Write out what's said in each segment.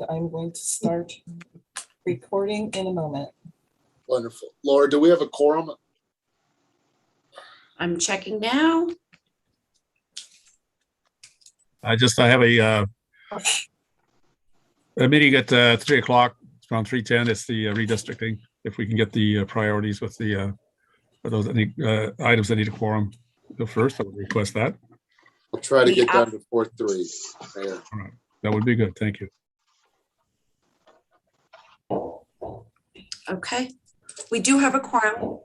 I'm going to start recording in a moment. Wonderful. Laura, do we have a quorum? I'm checking now. I have a meeting at 3 o'clock. It's around 3:10. It's the redistricting. If we can get the priorities with the for those items that need a quorum, go first. I would request that. I'll try to get done before 3. Mayor. All right, that would be good. Thank you. Okay, we do have a quorum.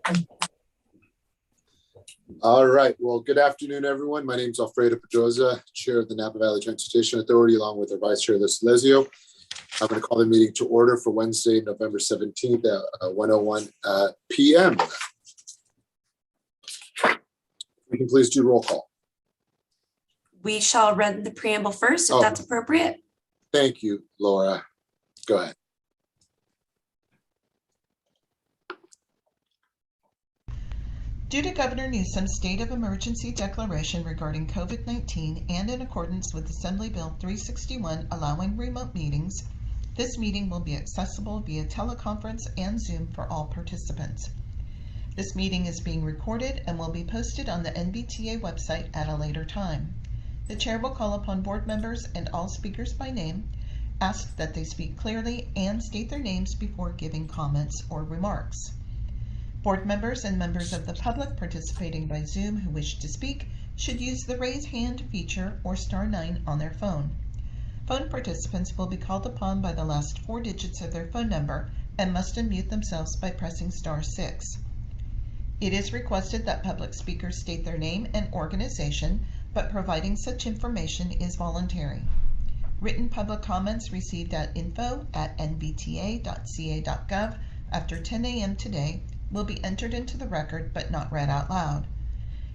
All right. Well, good afternoon, everyone. My name is Alfredo Pedroza, Chair of the Napa Valley Transportation Authority, along with our Vice Chair, Liz Lezio. I'm going to call the meeting to order for Wednesday, November 17th at 1:01 p.m. We can please do roll call. We shall read the preamble first, if that's appropriate. Thank you, Laura. Go ahead. Due to Governor Newsom's state of emergency declaration regarding COVID-19 and in accordance with Assembly Bill 361 allowing remote meetings, this meeting will be accessible via teleconference and Zoom for all participants. This meeting is being recorded and will be posted on the NVTA website at a later time. The chair will call upon board members and all speakers by name, ask that they speak clearly and state their names before giving comments or remarks. Board members and members of the public participating by Zoom who wish to speak should use the raise hand feature or *9 on their phone. Phone participants will be called upon by the last 4 digits of their phone number and must unmute themselves by pressing *6. It is requested that public speakers state their name and organization, but providing such information is voluntary. Written public comments received at info@nvta.ca.gov after 10 a.m. today will be entered into the record but not read out loud.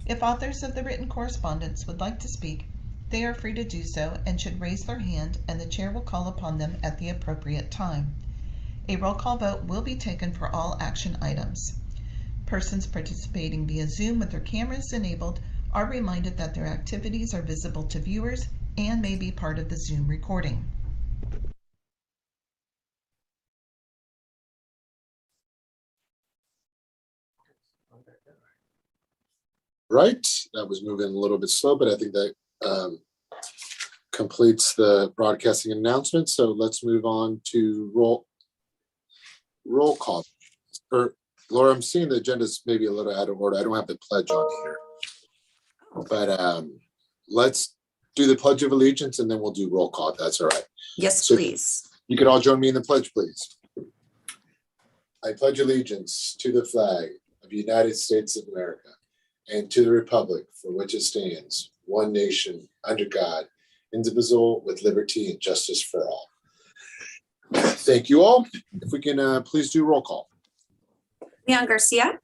If authors of the written correspondence would like to speak, they are free to do so and should raise their hand, and the chair will call upon them at the appropriate time. A roll call vote will be taken for all action items. Persons participating via Zoom with their cameras enabled are reminded that their activities are visible to viewers and may be part of the Zoom recording. Right. That was moving a little bit slow, but I think that completes the broadcasting announcement. So let's move on to roll call. Laura, I'm seeing the agenda is maybe a little out of order. I don't have the pledge on here. But let's do the Pledge of Allegiance and then we'll do roll call if that's all right. Yes, So please. you could all join me in the pledge, please. I pledge allegiance to the flag of the United States of America and to the republic for which it stands, one nation, under God, indivisible, with liberty and justice for all. Thank you all. If we can please do roll call. Leon Garcia,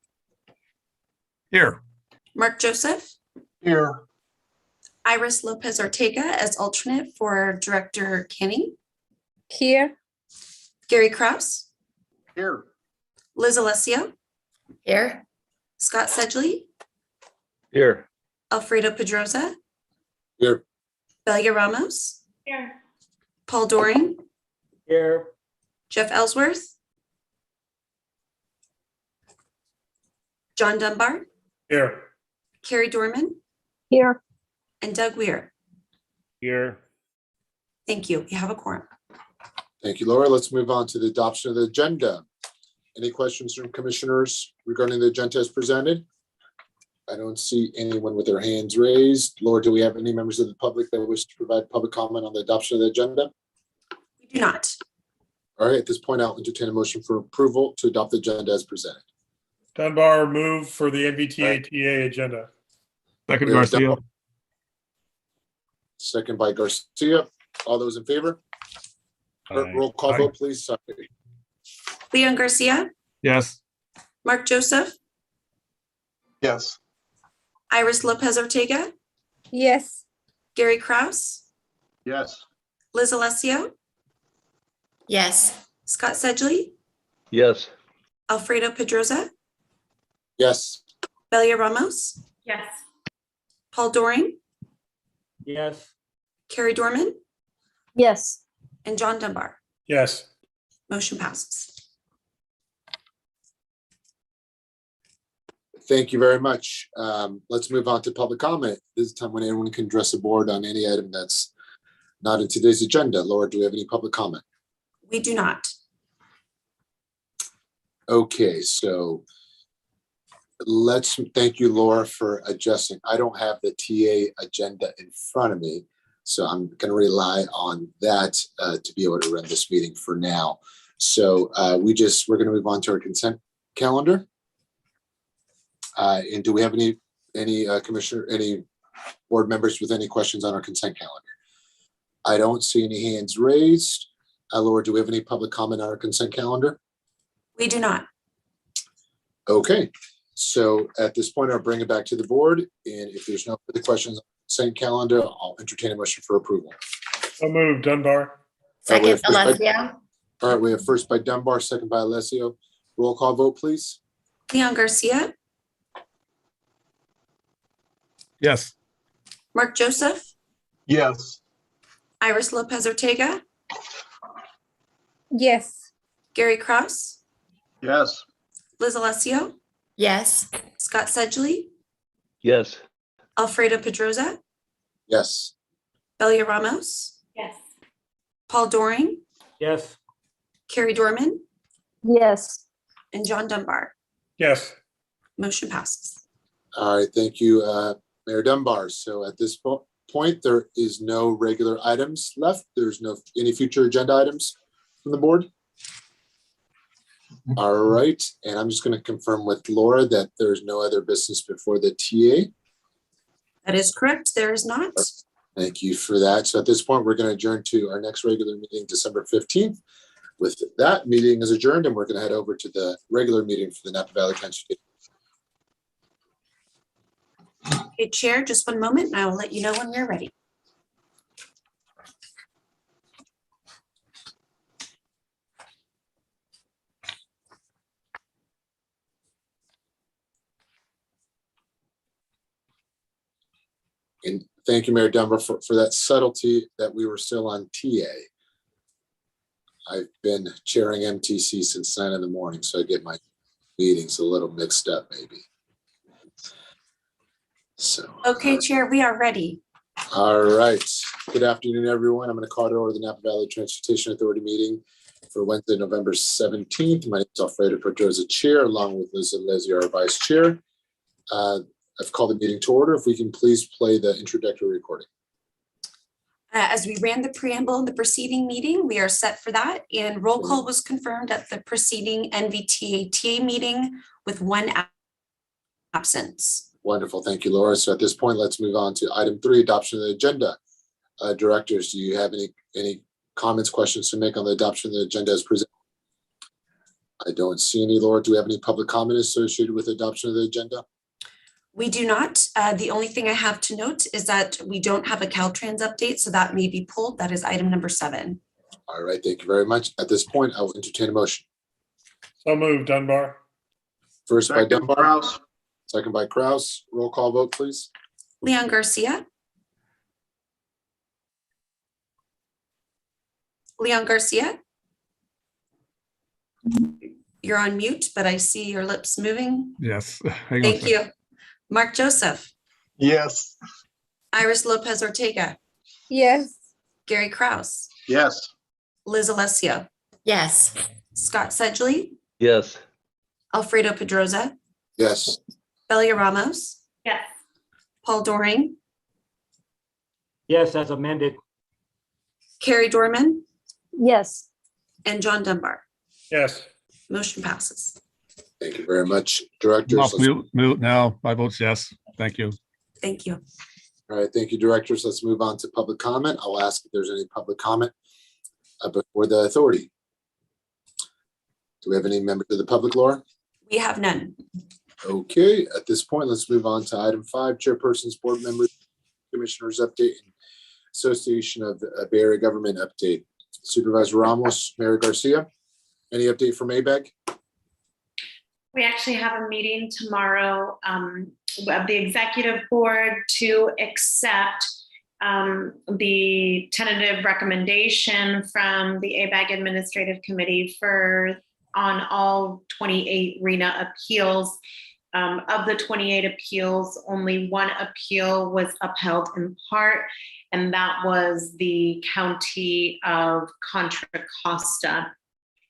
Here. Mark Joseph, Here. Iris Lopez Ortega as alternate for Director Canning, Here. Gary Kraus, Here. Liz Alessio, Here. Scott Sedgley, Here. Alfredo Pedroza, Here. Belia Ramos, Here. Paul Doring, Here. Jeff Ellsworth, John Dunbar, Here. Carrie Dorman, Here. and Doug Weir. Here. Thank you. You have a quorum. Thank you, Laura. Let's move on to the adoption of the agenda. Any questions from commissioners regarding the agenda as presented? I don't see anyone with their hands raised. Laura, do we have any members of the public that wish to provide public comment on the adoption of the agenda? We do not. All right, at this point, I'll entertain a motion for approval to adopt the agenda as presented. Dunbar move for the NVTA-TA agenda. Second, We have Garcia. Dunbar. Second by Garcia. All those in favor? Roll call Aye. vote, please. Sorry. Leon Garcia, Yes. Mark Joseph, Yes. Iris Lopez Ortega, Yes. Gary Kraus, Yes. Liz Alessio, Yes. Scott Sedgley, Yes. Alfredo Pedroza, Yes. Belia Ramos, Yes. Paul Doring, Yes. Carrie Dorman, Yes. and John Dunbar. Yes. Motion passes. Thank you very much. Let's move on to public comment. This is the time when anyone can address the board on any item that's not in today's agenda. Laura, do we have any public comment? We do not. Okay, so let's thank you, Laura, for adjusting. I don't have the TA agenda in front of me, so I'm going to rely on that to be able to run this meeting for now. So we're going to move on to our consent calendar. And do we have any board members with any questions on our consent calendar? I don't see any hands raised. Laura, do we have any public comment on our consent calendar? We do not. Okay, so at this point, I'll bring it back to the board. And if there's no further questions on the consent calendar, I'll entertain a motion for approval. So moved, Dunbar. Second, Alessio. All right, we have first by Dunbar, second by Alessio. Roll call vote, please. Leon Garcia, Yes. Mark Joseph, Yes. Iris Lopez Ortega, Yes. Gary Kraus, Yes. Liz Alessio, Yes. Scott Sedgley, Yes. Alfredo Pedroza, Yes. Belia Ramos, Yes. Paul Doring, Yes. Carrie Dorman, Yes. and John Dunbar. Yes. Motion passes. All right, thank you, Mayor Dunbar. So at this point, there is no regular items left. There's no any future agenda items from the board. All right, and I'm just going to confirm with Laura that there's no other business before the TA. That is correct. There is not. Thank you for that. So at this point, we're going to adjourn to our next regular meeting, December 15th. With that, meeting is adjourned, and we're going to head over to the regular meeting for the Napa Valley Transportation. Okay, Chair, just one moment and I will let you know when we're ready. And thank you, Mayor Dunbar, for that subtlety that we were still on TA. I've been chairing MTC since 9 in the morning, so I get my meetings a little mixed up, maybe. So. Okay, Chair, we are ready. All right. Good afternoon, everyone. I'm going to call to order the Napa Valley Transportation Authority meeting for Wednesday, November 17th. My name is Alfredo Pedroza, Chair, along with Liz Alessio, our Vice Chair. I've called the meeting to order. If we can please play the introductory recording. As we ran the preamble in the preceding meeting, we are set for that. And roll call was confirmed at the preceding NVTA-TA meeting with one absence. Wonderful. Thank you, Laura. So at this point, let's move on to item 3, adoption of the agenda. Directors, do you have any comments, questions to make on the adoption of the agenda as presented? I don't see any, Laura. Do we have any public comment associated with adoption of the agenda? We do not. The only thing I have to note is that we don't have a Caltrans update, so that may be pulled. That is item number 7. All right. Thank you very much. At this point, I will entertain a motion. So moved, Dunbar. First by Second, Dunbar, Kraus. second by Kraus. Roll call vote, please. Leon Garcia. Leon Garcia. You're on mute, but I see your lips moving. Yes. Hang on a Thank second. you. Mark Joseph. Yes. Iris Lopez Ortega. Yes. Gary Kraus. Yes. Liz Alessio. Yes. Scott Sedgley. Yes. Alfredo Pedroza. Yes. Belia Ramos. Yes. Paul Doring. Yes, as amended. Carrie Dorman. Yes. And John Dunbar. Yes. Motion passes. Thank you very much, I'm directors. off mute now. My vote's yes. Thank you. Thank you. All right, thank you, directors. Let's move on to public comment. I'll ask if there's any public comment before the authority. Do we have any members of the public, Laura? We have none. Okay, at this point, let's move on to item 5, chairpersons, board members, commissioners update, and Association of Bay Area Government update. Supervisor Ramos, Mayor Garcia, any update from ABEG? We actually have a meeting tomorrow of the executive board to accept the tentative recommendation from the ABAG Administrative Committee on all 28 RENA appeals. Of the 28 appeals, only one appeal was upheld in part, and that was the County of Contra Costa.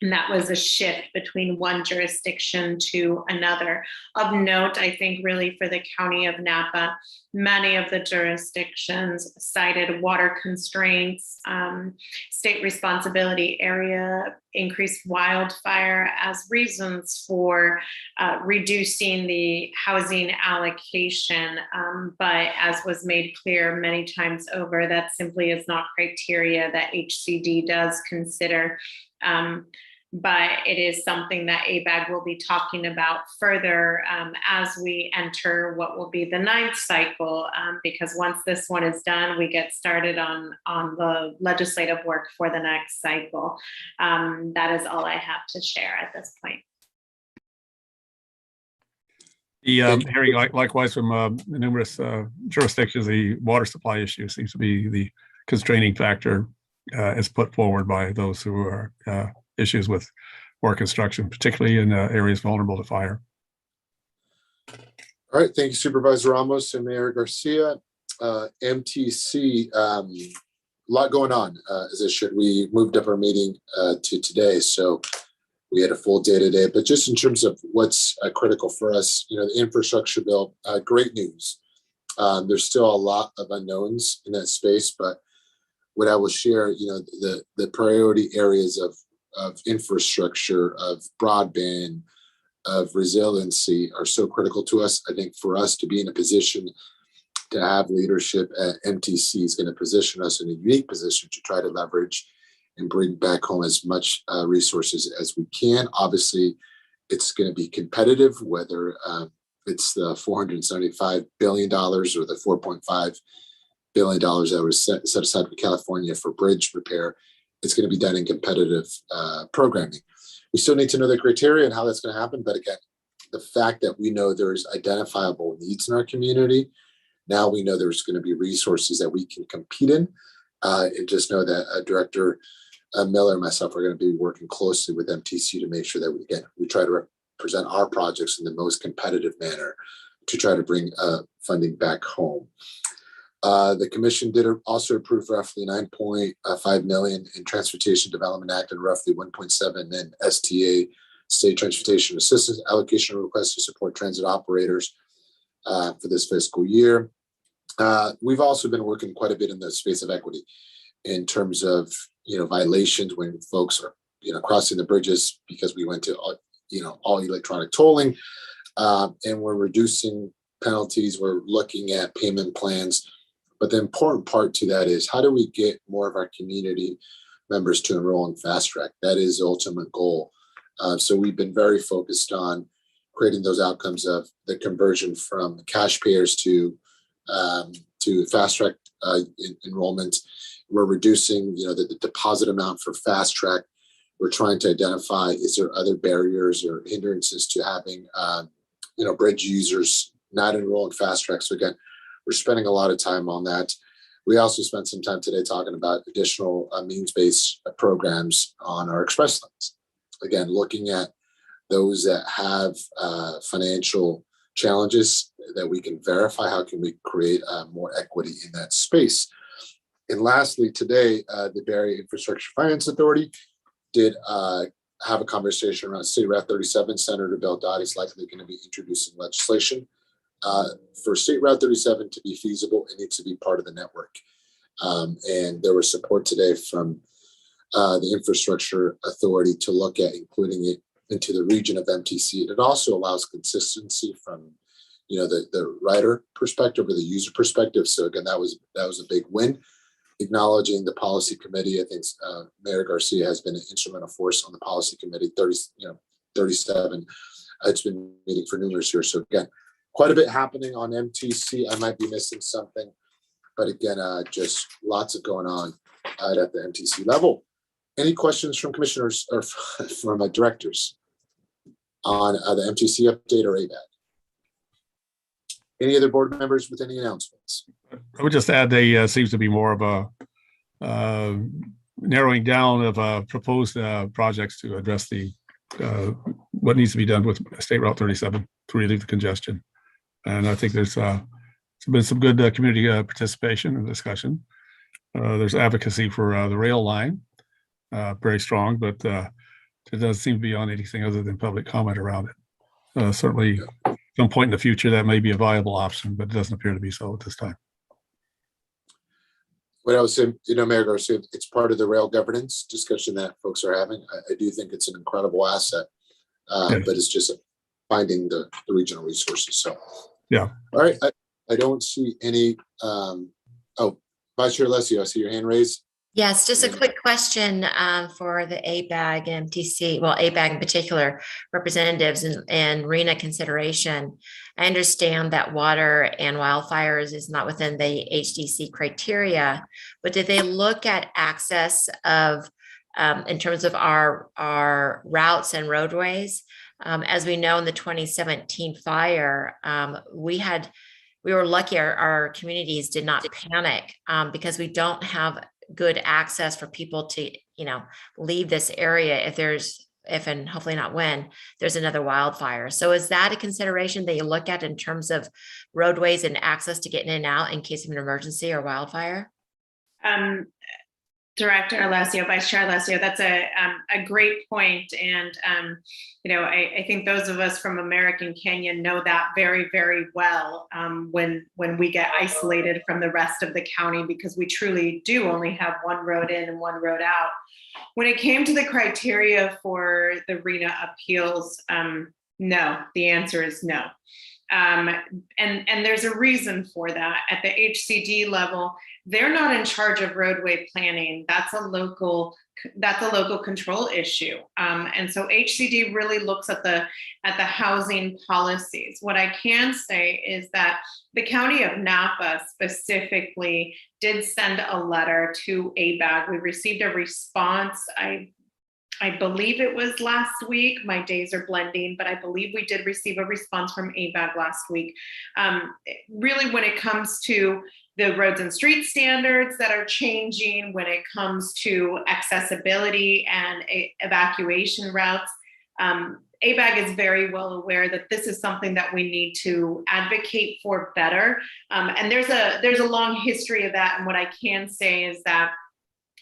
And that was a shift between one jurisdiction to another. Of note, I think really for the County of Napa, many of the jurisdictions cited water constraints, state responsibility area, increased wildfire as reasons for reducing the housing allocation. But as was made clear many times over, that simply is not criteria that HCD does consider. But it is something that ABAG will be talking about further as we enter what will be the 9th cycle, because once this one is done, we get started on the legislative work for the next cycle. That is all I have to share at this point. The hearing, likewise from numerous jurisdictions, the water supply issue seems to be the constraining factor as put forward by those who are issues with water construction, particularly in areas vulnerable to fire. All right, thank you, Supervisor Ramos and Mayor Garcia. MTC, a lot going on, as it should. We moved up our meeting to today, so we had a full day today. But just in terms of what's critical for us, the infrastructure bill, great news. There's still a lot of unknowns in that space, but what I will share, the priority areas of infrastructure, of broadband, of resiliency are so critical to us. I think for us to be in a position to have leadership at MTC is going to position us in a unique position to try to leverage and bring back home as much resources as we can. Obviously, it's going to be competitive, whether it's the $475 billion or the $4.5 billion that was set aside for California for bridge repair. It's going to be done in competitive programming. We still need to know the criteria and how that's going to happen. But again, the fact that we know there's identifiable needs in our community, now we know there's going to be resources that we can compete in. And just know that Director Miller and myself are going to be working closely with MTC to make sure that we try to represent our projects in the most competitive manner to try to bring funding back home. The commission did also approve roughly $9.5 million in Transportation Development Act and roughly $1.7 in STA, State Transportation Assistance allocation requests to support transit operators for this fiscal year. We've also been working quite a bit in the space of equity in terms of violations when folks are crossing the bridges, because we went to all electronic tolling, and we're reducing penalties. We're looking at payment plans. But the important part to that is, how do we get more of our community members to enroll in Fast Track? That is the ultimate goal. So we've been very focused on creating those outcomes of the conversion from cash payers to Fast Track enrollment. We're reducing, the deposit amount for Fast Track. We're trying to identify, is there other barriers or hindrances to having, bridge users not enroll in Fast Track? So again, we're spending a lot of time on that. We also spent some time today talking about additional means-based programs on our express lanes. Again, looking at those that have financial challenges that we can verify. How can we create more equity in that space? And lastly, today, the Bay Area Infrastructure Finance Authority did have a conversation around State Route 37. Senator Beldotti is likely going to be introducing legislation. For State Route 37 to be feasible, it needs to be part of the network. And there was support today from the Infrastructure Authority to look at including it into the region of MTC. It also allows consistency from the rider perspective or the user perspective. So again, that was a big win. Acknowledging the policy committee, I think Mayor Garcia has been an instrumental force on the policy committee. 37. It's been meeting for numerous years. So again, quite a bit happening on MTC. I might be missing something, but again, just lots of going on at the MTC level. Any questions from commissioners or from directors on the MTC update or ABAG? Any other board members with any announcements? I would just add, they seems to be more of a narrowing down of proposed projects to address the what needs to be done with State Route 37 to relieve the congestion. And I think there's been some good community participation and discussion. There's advocacy for the rail line, very strong, but there doesn't seem to be on anything other than public comment around it. Certainly, at some point in the future, that may be a viable option, but it doesn't appear to be so at this time. What I was saying, Mayor Garcia, it's part of the rail governance discussion that folks are having. I do think it's an incredible asset, Yes. but it's just finding the regional resources. So, Yeah. All right. I don't see any. Vice Chair Alessio, I see your hand raised. Yes, just a quick question for the ABAG and MTC, well, ABAG in particular, representatives and RENA consideration. I understand that water and wildfires is not within the HDC criteria, but did they look at access of, in terms of our routes and roadways? As we know, in the 2017 fire, we were lucky our communities did not panic because we don't have good access for people to, leave this area if and hopefully not when there's another wildfire. So is that a consideration that you look at in terms of roadways and access to get in and out in case of an emergency or wildfire? Director Alessio, Vice Chair Alessio, that's a great point. And, I think those of us from American Canyon know that very, very well when we get isolated from the rest of the county, because we truly do only have one road in and one road out. When it came to the criteria for the RENA appeals, no, the answer is no. And there's a reason for that. At the HCD level, they're not in charge of roadway planning. That's a local control issue. And so HCD really looks at the housing policies. What I can say is that the county of Napa specifically did send a letter to ABAG. We received a response. I believe it was last week. My days are blending, but I believe we did receive a response from ABAG last week. Really, when it comes to the roads and street standards that are changing, when it comes to accessibility and evacuation routes, ABAG is very well aware that this is something that we need to advocate for better. And there's a long history of that. And what I can say is that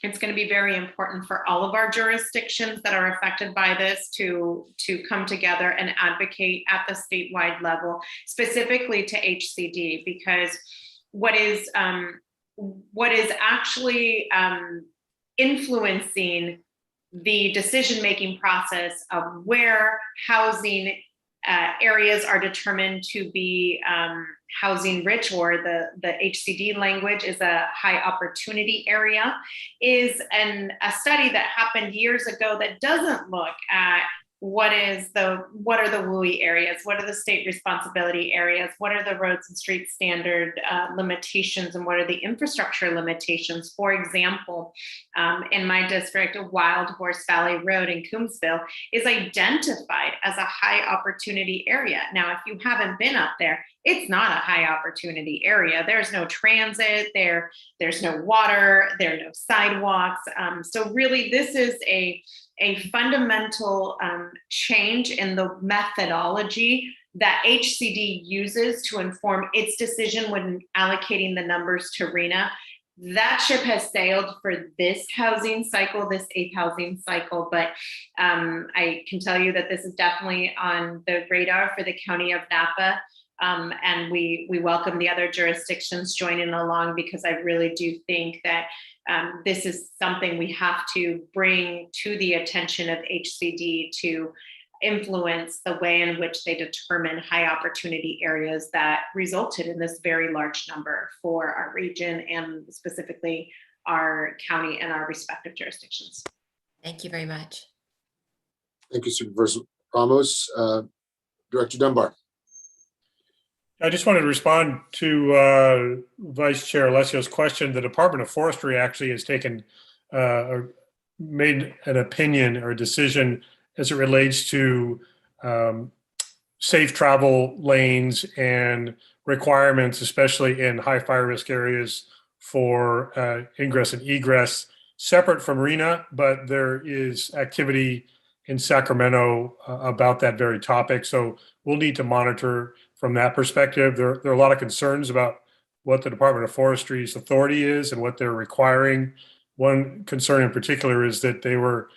it's going to be very important for all of our jurisdictions that are affected by this to come together and advocate at the statewide level, specifically to HCD, because what is actually influencing the decision-making process of where housing areas are determined to be housing rich, or the HCD language is a high opportunity area, is a study that happened years ago that doesn't look at what are the WUI areas, what are the state responsibility areas, what are the roads and street standard limitations, and what are the infrastructure limitations. For example, in my district, Wild Horse Valley Road in Coombsville is identified as a high opportunity area. Now, if you haven't been up there, it's not a high opportunity area. There's no transit, there's no water, there are no sidewalks. So really, this is a fundamental change in the methodology that HCD uses to inform its decision when allocating the numbers to RENA. That ship has sailed for this housing cycle, this 8th housing cycle, but I can tell you that this is definitely on the radar for the county of Napa. And we welcome the other jurisdictions joining along, because I really do think that this is something we have to bring to the attention of HCD to influence the way in which they determine high opportunity areas that resulted in this very large number for our region and specifically our county and our respective jurisdictions. Thank you very much. Thank you, Supervisor Ramos. Director Dunbar. I just wanted to respond to Vice Chair Alessio's question. The Department of Forestry actually has taken or made an opinion or a decision as it relates to safe travel lanes and requirements, especially in high fire risk areas for ingress and egress, separate from RENA, but there is activity in Sacramento about that very topic. So we'll need to monitor from that perspective. There are a lot of concerns about what the Department of Forestry's authority is and what they're requiring. One concern in particular is that they were,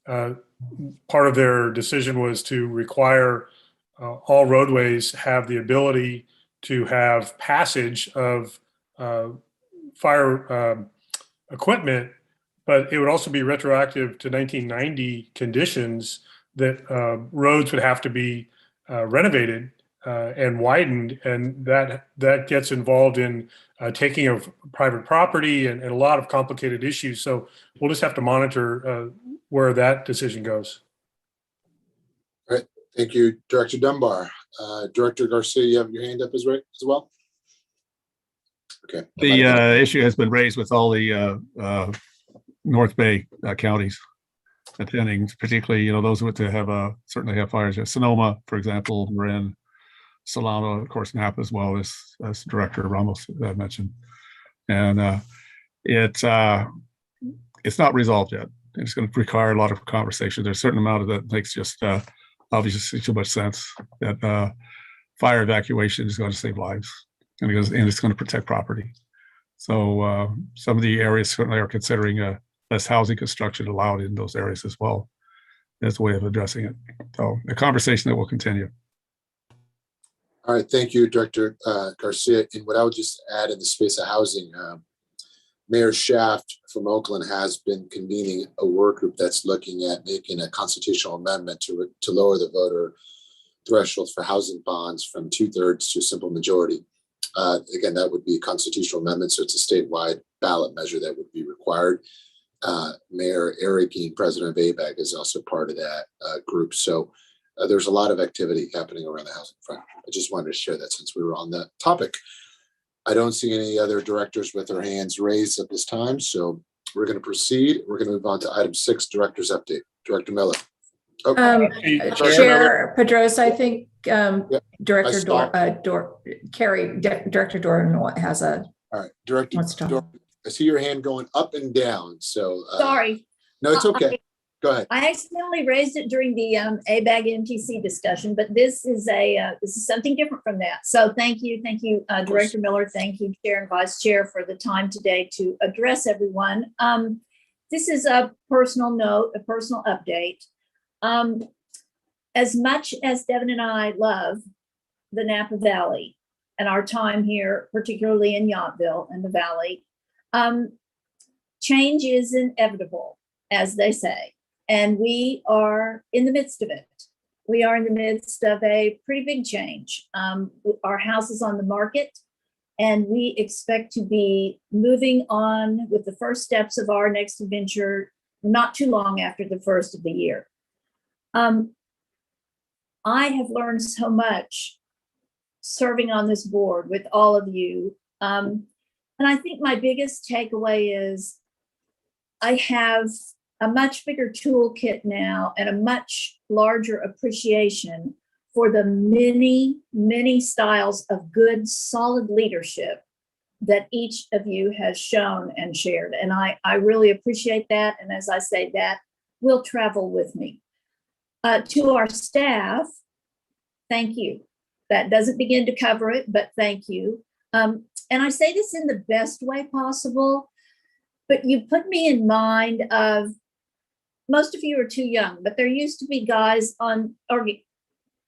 part of their decision was to require all roadways have the ability to have passage of fire equipment, but it would also be retroactive to 1990 conditions that roads would have to be renovated and widened, and that gets involved in taking of private property and a lot of complicated issues. So we'll just have to monitor where that decision goes. All right, thank you, Director Dunbar. Director Garcia, you have your hand up as well? Okay. The issue has been raised with all the North Bay counties attending, particularly, those who have certainly have fires. Sonoma, for example, Marin, Solano, of course, Napa, as well as Director Ramos mentioned. And it's not resolved yet. It's going to require a lot of conversation. There's a certain amount of that makes just obviously too much sense, that fire evacuation is going to save lives, and it's going to protect property. So some of the areas certainly are considering less housing construction allowed in those areas as well as a way of addressing it. So a conversation that will continue. All right, thank you, Director Garcia. And what I would just add in the space of housing, Mayor Shaft from Oakland has been convening a work group that's looking at making a constitutional amendment to lower the voter threshold for housing bonds from 2/3 to a simple majority. Again, that would be a constitutional amendment, so it's a statewide ballot measure that would be required. Mayor Eric Geen, president of ABAG, is also part of that group. So there's a lot of activity happening around the housing front. I just wanted to share that since we were on that topic. I don't see any other directors with their hands raised at this time, so we're going to proceed. We're going to move on to item 6, director's update. Director Miller. Oh, Chair Pedrosa, I think Director Director Doran has a. All right, Director Doran, I see your hand going up and down. So Sorry. No, it's okay. Go ahead. I accidentally raised it during the ABAG MTC discussion, but this is something different from that. So thank you, Director Miller. Thank you, Chair and Vice Chair, for the time today to address everyone. This is a personal note, a personal update. As much as Devin and I love the Napa Valley and our time here, particularly in Yountville and the Valley, change is inevitable, as they say. And we are in the midst of it. We are in the midst of a pretty big change. Our house is on the market, and we expect to be moving on with the first steps of our next adventure not too long after the first of the year. I have learned so much serving on this board with all of you. And I think my biggest takeaway is I have a much bigger toolkit now and a much larger appreciation for the many, many styles of good, solid leadership that each of you has shown and shared. And I really appreciate that. And as I say, that will travel with me. To our staff, thank you. That doesn't begin to cover it, but thank you. And I say this in the best way possible, but you put me in mind of, most of you are too young, but there used to be guys on, or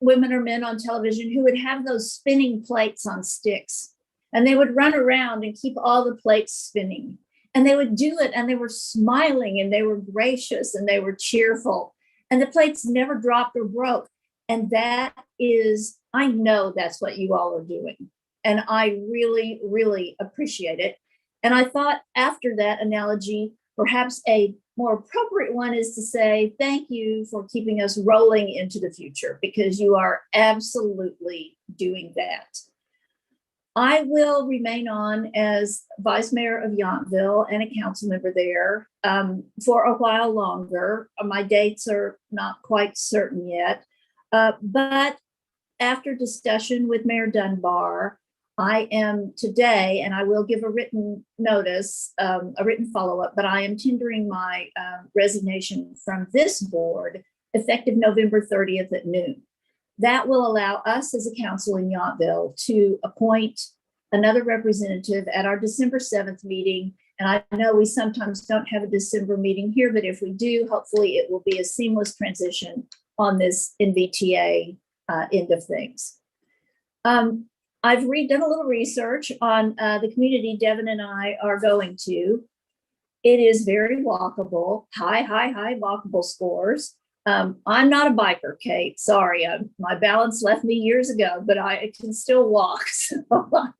women or men on television who would have those spinning plates on sticks, and they would run around and keep all the plates spinning. And they would do it, and they were smiling, and they were gracious, and they were cheerful. And the plates never dropped or broke. And that is, I know that's what you all are doing. And I really, really appreciate it. And I thought after that analogy, perhaps a more appropriate one is to say, thank you for keeping us rolling into the future, because you are absolutely doing that. I will remain on as Vice Mayor of Yountville and a council member there for a while longer. My dates are not quite certain yet, but after discussion with Mayor Dunbar, I am today, and I will give a written notice, a written follow-up, but I am tendering my resignation from this board effective November 30th at noon. That will allow us as a council in Yountville to appoint another representative at our December 7th meeting. And I know we sometimes don't have a December meeting here, but if we do, hopefully it will be a seamless transition on this NVTA end of things. I've done a little research on the community Devin and I are going to. It is very walkable, high walkable scores. I'm not a biker, Kate. Sorry, my balance left me years ago, but I can still walk. So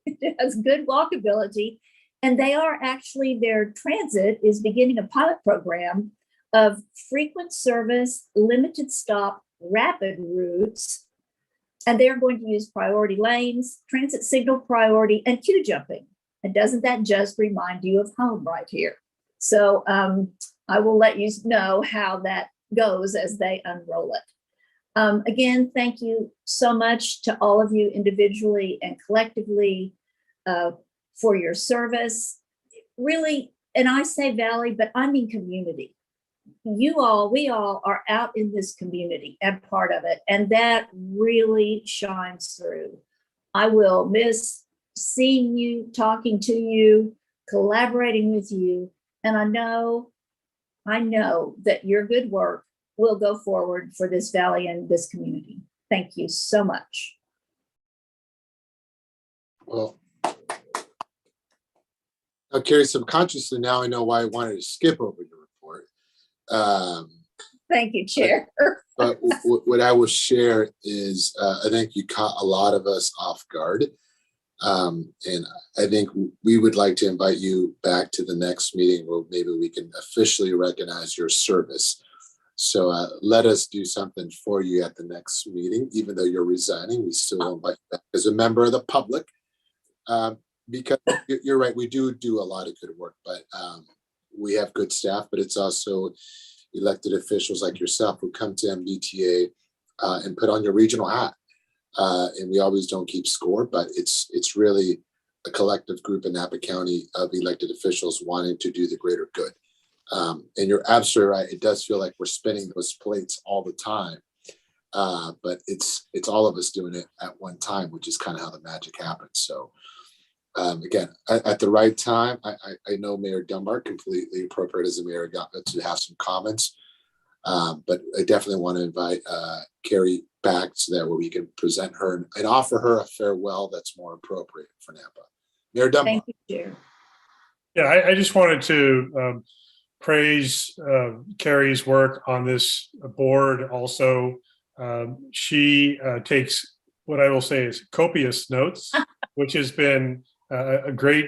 it has good walkability. And they are actually, their transit is beginning a pilot program of frequent service, limited stop, rapid routes. And they're going to use priority lanes, transit signal priority, and queue jumping. And doesn't that just remind you of home right here? So I will let you know how that goes as they unroll it. Again, thank you so much to all of you individually and collectively for your service. Really, and I say Valley, but I mean community. We all are out in this community and part of it. And that really shines through. I will miss seeing you, talking to you, collaborating with you. And I know that your good work will go forward for this Valley and this community. Thank you so much. Well, now, Carrie, subconsciously now I know why I wanted to skip over your report. Thank you, Chair. But what I will share is I think you caught a lot of us off guard. And I think we would like to invite you back to the next meeting where maybe we can officially recognize your service. So let us do something for you at the next meeting. Even though you're resigning, we still invite you back as a member of the public. Because you're right, we do a lot of good work, but we have good staff, but it's also elected officials like yourself who come to NVTA and put on your regional hat. And we always don't keep score, but it's really a collective group in Napa County of elected officials wanting to do the greater good. And you're absolutely right. It does feel like we're spinning those plates all the time. But it's all of us doing it at one time, which is kind of how the magic happens. So again, at the right time, I know Mayor Dunbar, completely appropriate as a mayor, got to have some comments. But I definitely want to invite Carrie back so that way we can present her and offer her a farewell that's more appropriate for Napa. Mayor Dunbar. Thank you, Chair. Yeah, I just wanted to praise Carrie's work on this board. Also, she takes what I will say is copious notes, which has been a great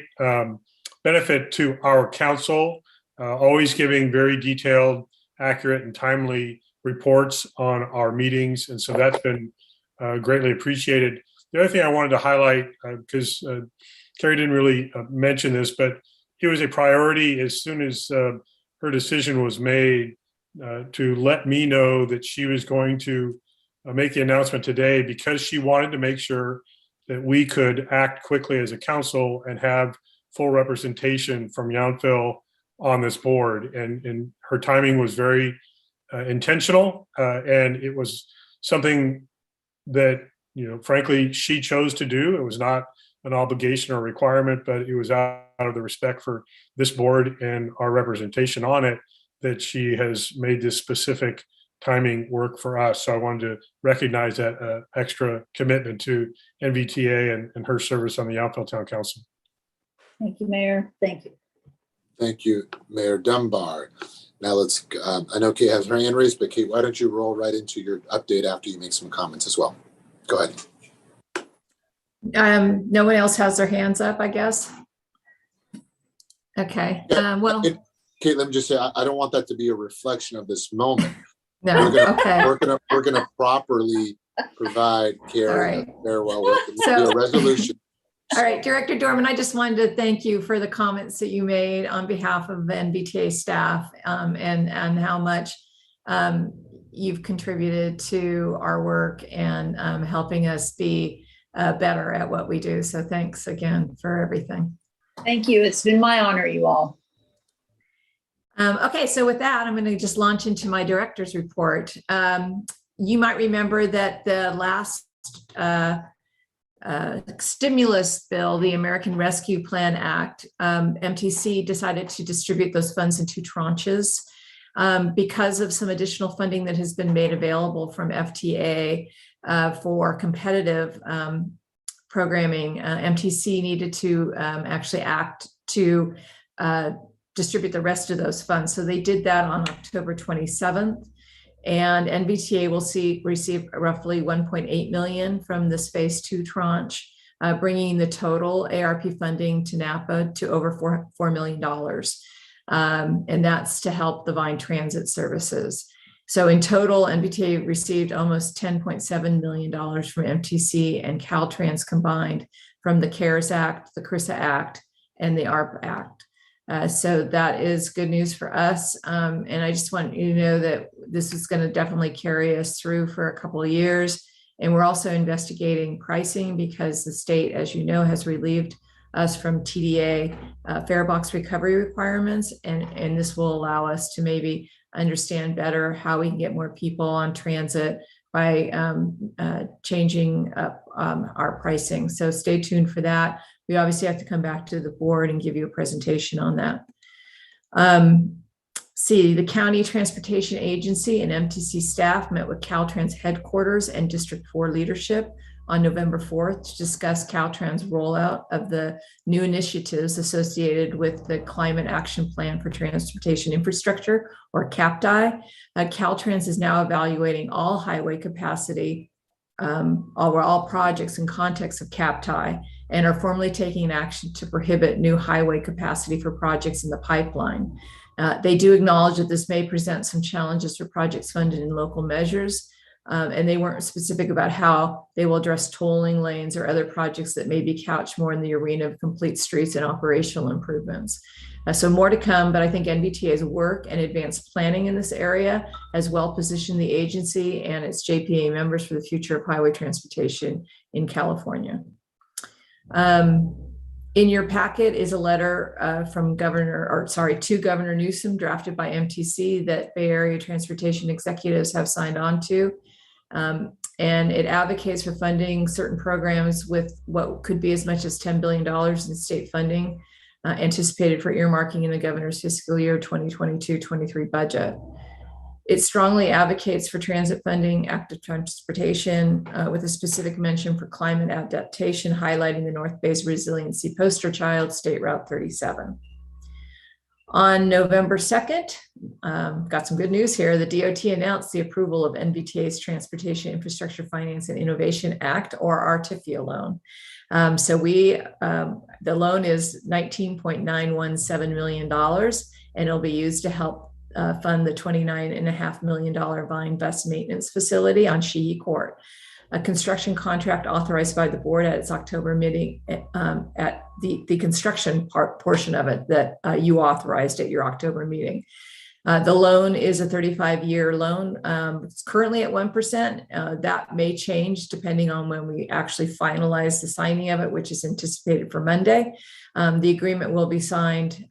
benefit to our council, always giving very detailed, accurate, and timely reports on our meetings. And so that's been greatly appreciated. The other thing I wanted to highlight, because Carrie didn't really mention this, but it was a priority as soon as her decision was made to let me know that she was going to make the announcement today, because she wanted to make sure that we could act quickly as a council and have full representation from Yountville on this board. And her timing was very intentional, and it was something that, frankly, she chose to do. It was not an obligation or requirement, but it was out of the respect for this board and our representation on it that she has made this specific timing work for us. So I wanted to recognize that extra commitment to NVTA and her service on the Yountville Town Council. Thank you, Mayor. Thank you. Thank you, Mayor Dunbar. Now let's, I know Kate has her hand raised, but Kate, why don't you roll right into your update after you make some comments as well? Go ahead. No one else has their hands up, I guess. Okay. Yeah, well, Kate, let me just say, I don't want that to be a reflection of this moment. no. Okay. We're gonna properly provide Carrie All right. a farewell. We'll So- do a resolution. All right, Director Dorman, I just wanted to thank you for the comments that you made on behalf of the NVTA staff, and how much you've contributed to our work and helping us be better at what we do. So thanks again for everything. Thank you. It's been my honor, you all. Okay, so with that, I'm going to just launch into my director's report. You might remember that the last stimulus bill, the American Rescue Plan Act, MTC decided to distribute those funds in 2 tranches. Because of some additional funding that has been made available from FTA for competitive programming, MTC needed to actually act to distribute the rest of those funds. So they did that on October 27th. And NVTA will receive roughly 1.8 million from this phase 2 tranche, bringing the total ARP funding to NAPA to over $4 million. And that's to help the Vine Transit services. So in total, NVTA received almost $10.7 million from MTC and Caltrans combined from the CARES Act, the CRISA Act, and the ARP Act. So that is good news for us. And I just want you to know that this is going to definitely carry us through for a couple of years. And we're also investigating pricing because the state, as you know, has relieved us from TDA fare box recovery requirements. And this will allow us to maybe understand better how we can get more people on transit by changing up our pricing. So stay tuned for that. We obviously have to come back to the board and give you a presentation on that. The County Transportation Agency and MTC staff met with Caltrans headquarters and District 4 leadership on November 4th to discuss Caltrans rollout of the new initiatives associated with the Climate Action Plan for Transportation Infrastructure, or CAPTI. Caltrans is now evaluating all highway capacity, all projects in context of CAPTI, and are formally taking action to prohibit new highway capacity for projects in the pipeline. They do acknowledge that this may present some challenges for projects funded in local measures, and they weren't specific about how they will address tolling lanes or other projects that may be couched more in the arena of complete streets and operational improvements. So more to come, but I think NVTA's work and advanced planning in this area has well positioned the agency and its JPA members for the future of highway transportation in California. In your packet is a letter to Governor Newsom, drafted by MTC, that Bay Area transportation executives have signed on to. And it advocates for funding certain programs with what could be as much as $10 billion in state funding anticipated for earmarking in the governor's fiscal year 2022-23 budget. It strongly advocates for transit funding, active transportation, with a specific mention for climate adaptation, highlighting the North Bay's resiliency poster child, State Route 37. On November 2nd, got some good news here. The DOT announced the approval of NVTA's Transportation Infrastructure Finance and Innovation Act, or our TIFIA loan. The loan is $19.917 million, and it'll be used to help fund the $29.5 million Vine bus maintenance facility on Sheehy Court. A construction contract authorized by the board at its October meeting at the construction portion of it that you authorized at your October meeting. The loan is a 35-year loan. It's currently at 1%. That may change depending on when we actually finalize the signing of it, which is anticipated for Monday. The agreement will be signed.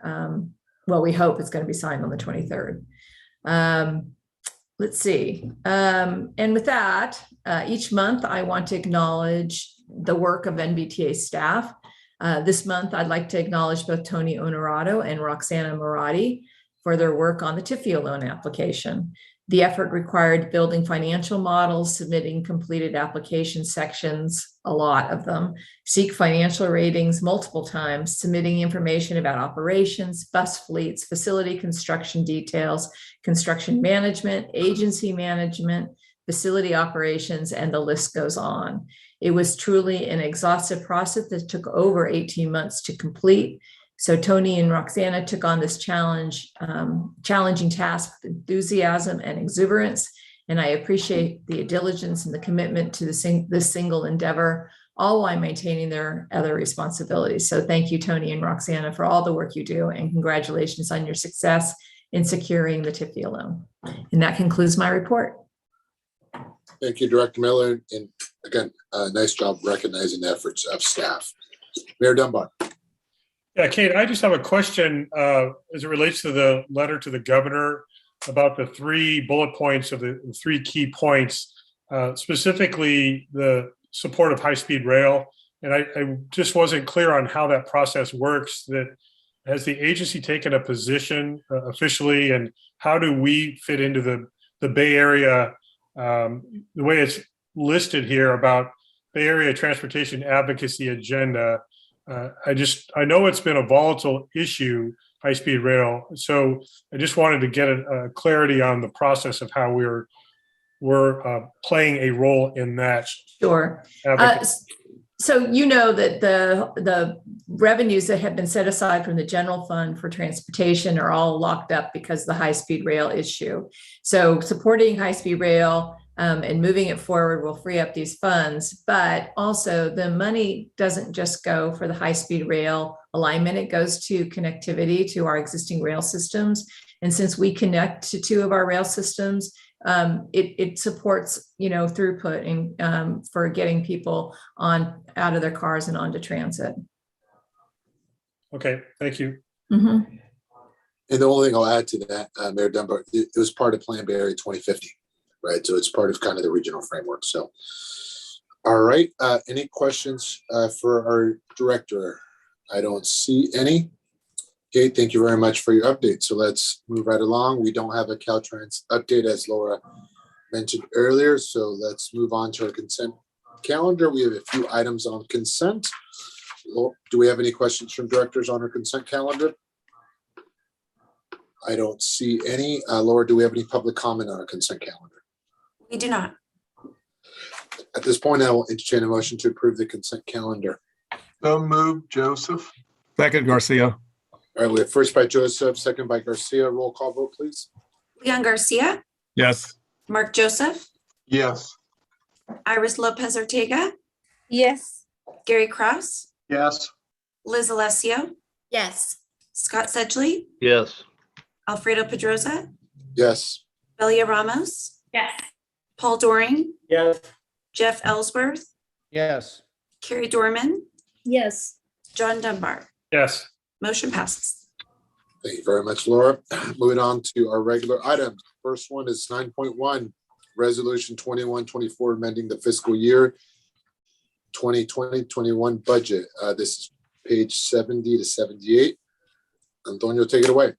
Well, we hope it's going to be signed on the 23rd. Let's see. And with that, each month I want to acknowledge the work of NVTA staff. This month, I'd like to acknowledge both Tony Onorato and Roxana Marati for their work on the TIFIA loan application. The effort required building financial models, submitting completed application sections, a lot of them, seek financial ratings multiple times, submitting information about operations, bus fleets, facility construction details, construction management, agency management, facility operations, and the list goes on. It was truly an exhaustive process that took over 18 months to complete. So Tony and Roxana took on this challenging task with enthusiasm and exuberance, and I appreciate the diligence and the commitment to this single endeavor, all while maintaining their other responsibilities. So thank you, Tony and Roxana, for all the work you do, and congratulations on your success in securing the TIFIA loan. And that concludes my report. Thank you, Director Miller. And again, nice job recognizing the efforts of staff. Mayor Dunbar. Yeah, Kate, I just have a question as it relates to the letter to the governor about the 3 bullet points of the 3 key points, specifically the support of high-speed rail. And I just wasn't clear on how that process works. That has the agency taken a position officially, and how do we fit into the Bay Area, the way it's listed here about Bay Area Transportation Advocacy Agenda? I know it's been a volatile issue, high-speed rail. So I just wanted to get a clarity on the process of how we're playing a role in that. Sure. So you know that the revenues that have been set aside from the general fund for transportation are all locked up because of the high-speed rail issue. So supporting high-speed rail and moving it forward will free up these funds, but also the money doesn't just go for the high-speed rail alignment, it goes to connectivity to our existing rail systems. And since we connect to 2 of our rail systems, it supports, throughput and for getting people out of their cars and onto transit. Okay, thank you. Mm-hmm. And the only thing I'll add to that, Mayor Dunbar, it was part of Plan Bay Area 2050, right? So it's part of kind of the regional framework. So, all right. Any questions for our director? I don't see any. Okay, thank you very much for your update. So let's move right along. We don't have a Caltrans update, as Laura mentioned earlier. So let's move on to our consent calendar. We have a few items on consent. Do we have any questions from directors on our consent calendar? I don't see any. Laura, do we have any public comment on our consent calendar? We do not. At this point, I will entertain a motion to approve the consent calendar. So moved, Joseph. Second, Garcia. All right, we have first by Joseph, second by Garcia. Roll call vote, please. Leon Garcia, Yes. Mark Joseph, Yes. Iris Lopez Ortega, Yes. Gary Kraus, Yes. Liz Alessio, Yes. Scott Sedgley, Yes. Alfredo Pedroza, Yes. Belia Ramos, Yes. Paul Doring, Yes. Jeff Ellsworth, Yes. Carrie Dorman, Yes. John Dunbar. Yes. Motion passes. Thank you very much, Laura. Moving on to our regular items. First one is 9.1, Resolution 2124, amending the fiscal year 2020-21 budget. This is page 70 to 78. Antonio, take it away.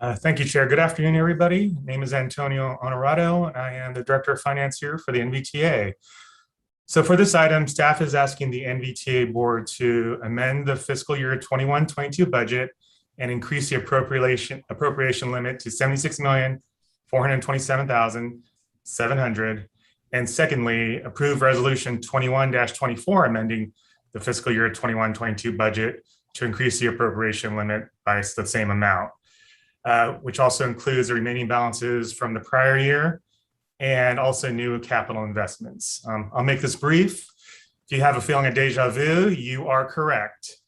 Thank you, Chair. Good afternoon, everybody. My name is Antonio Honorado. I am the Director of Finance here for the NVTA. So for this item, staff is asking the NVTA board to amend the fiscal year 21-22 budget and increase the appropriation limit to $76,427,700. And secondly, approve resolution 21-24, amending the fiscal year 21-22 budget to increase the appropriation limit by the same amount, which also includes the remaining balances from the prior year and also new capital investments. I'll make this brief. If you have a feeling of deja vu, you are correct.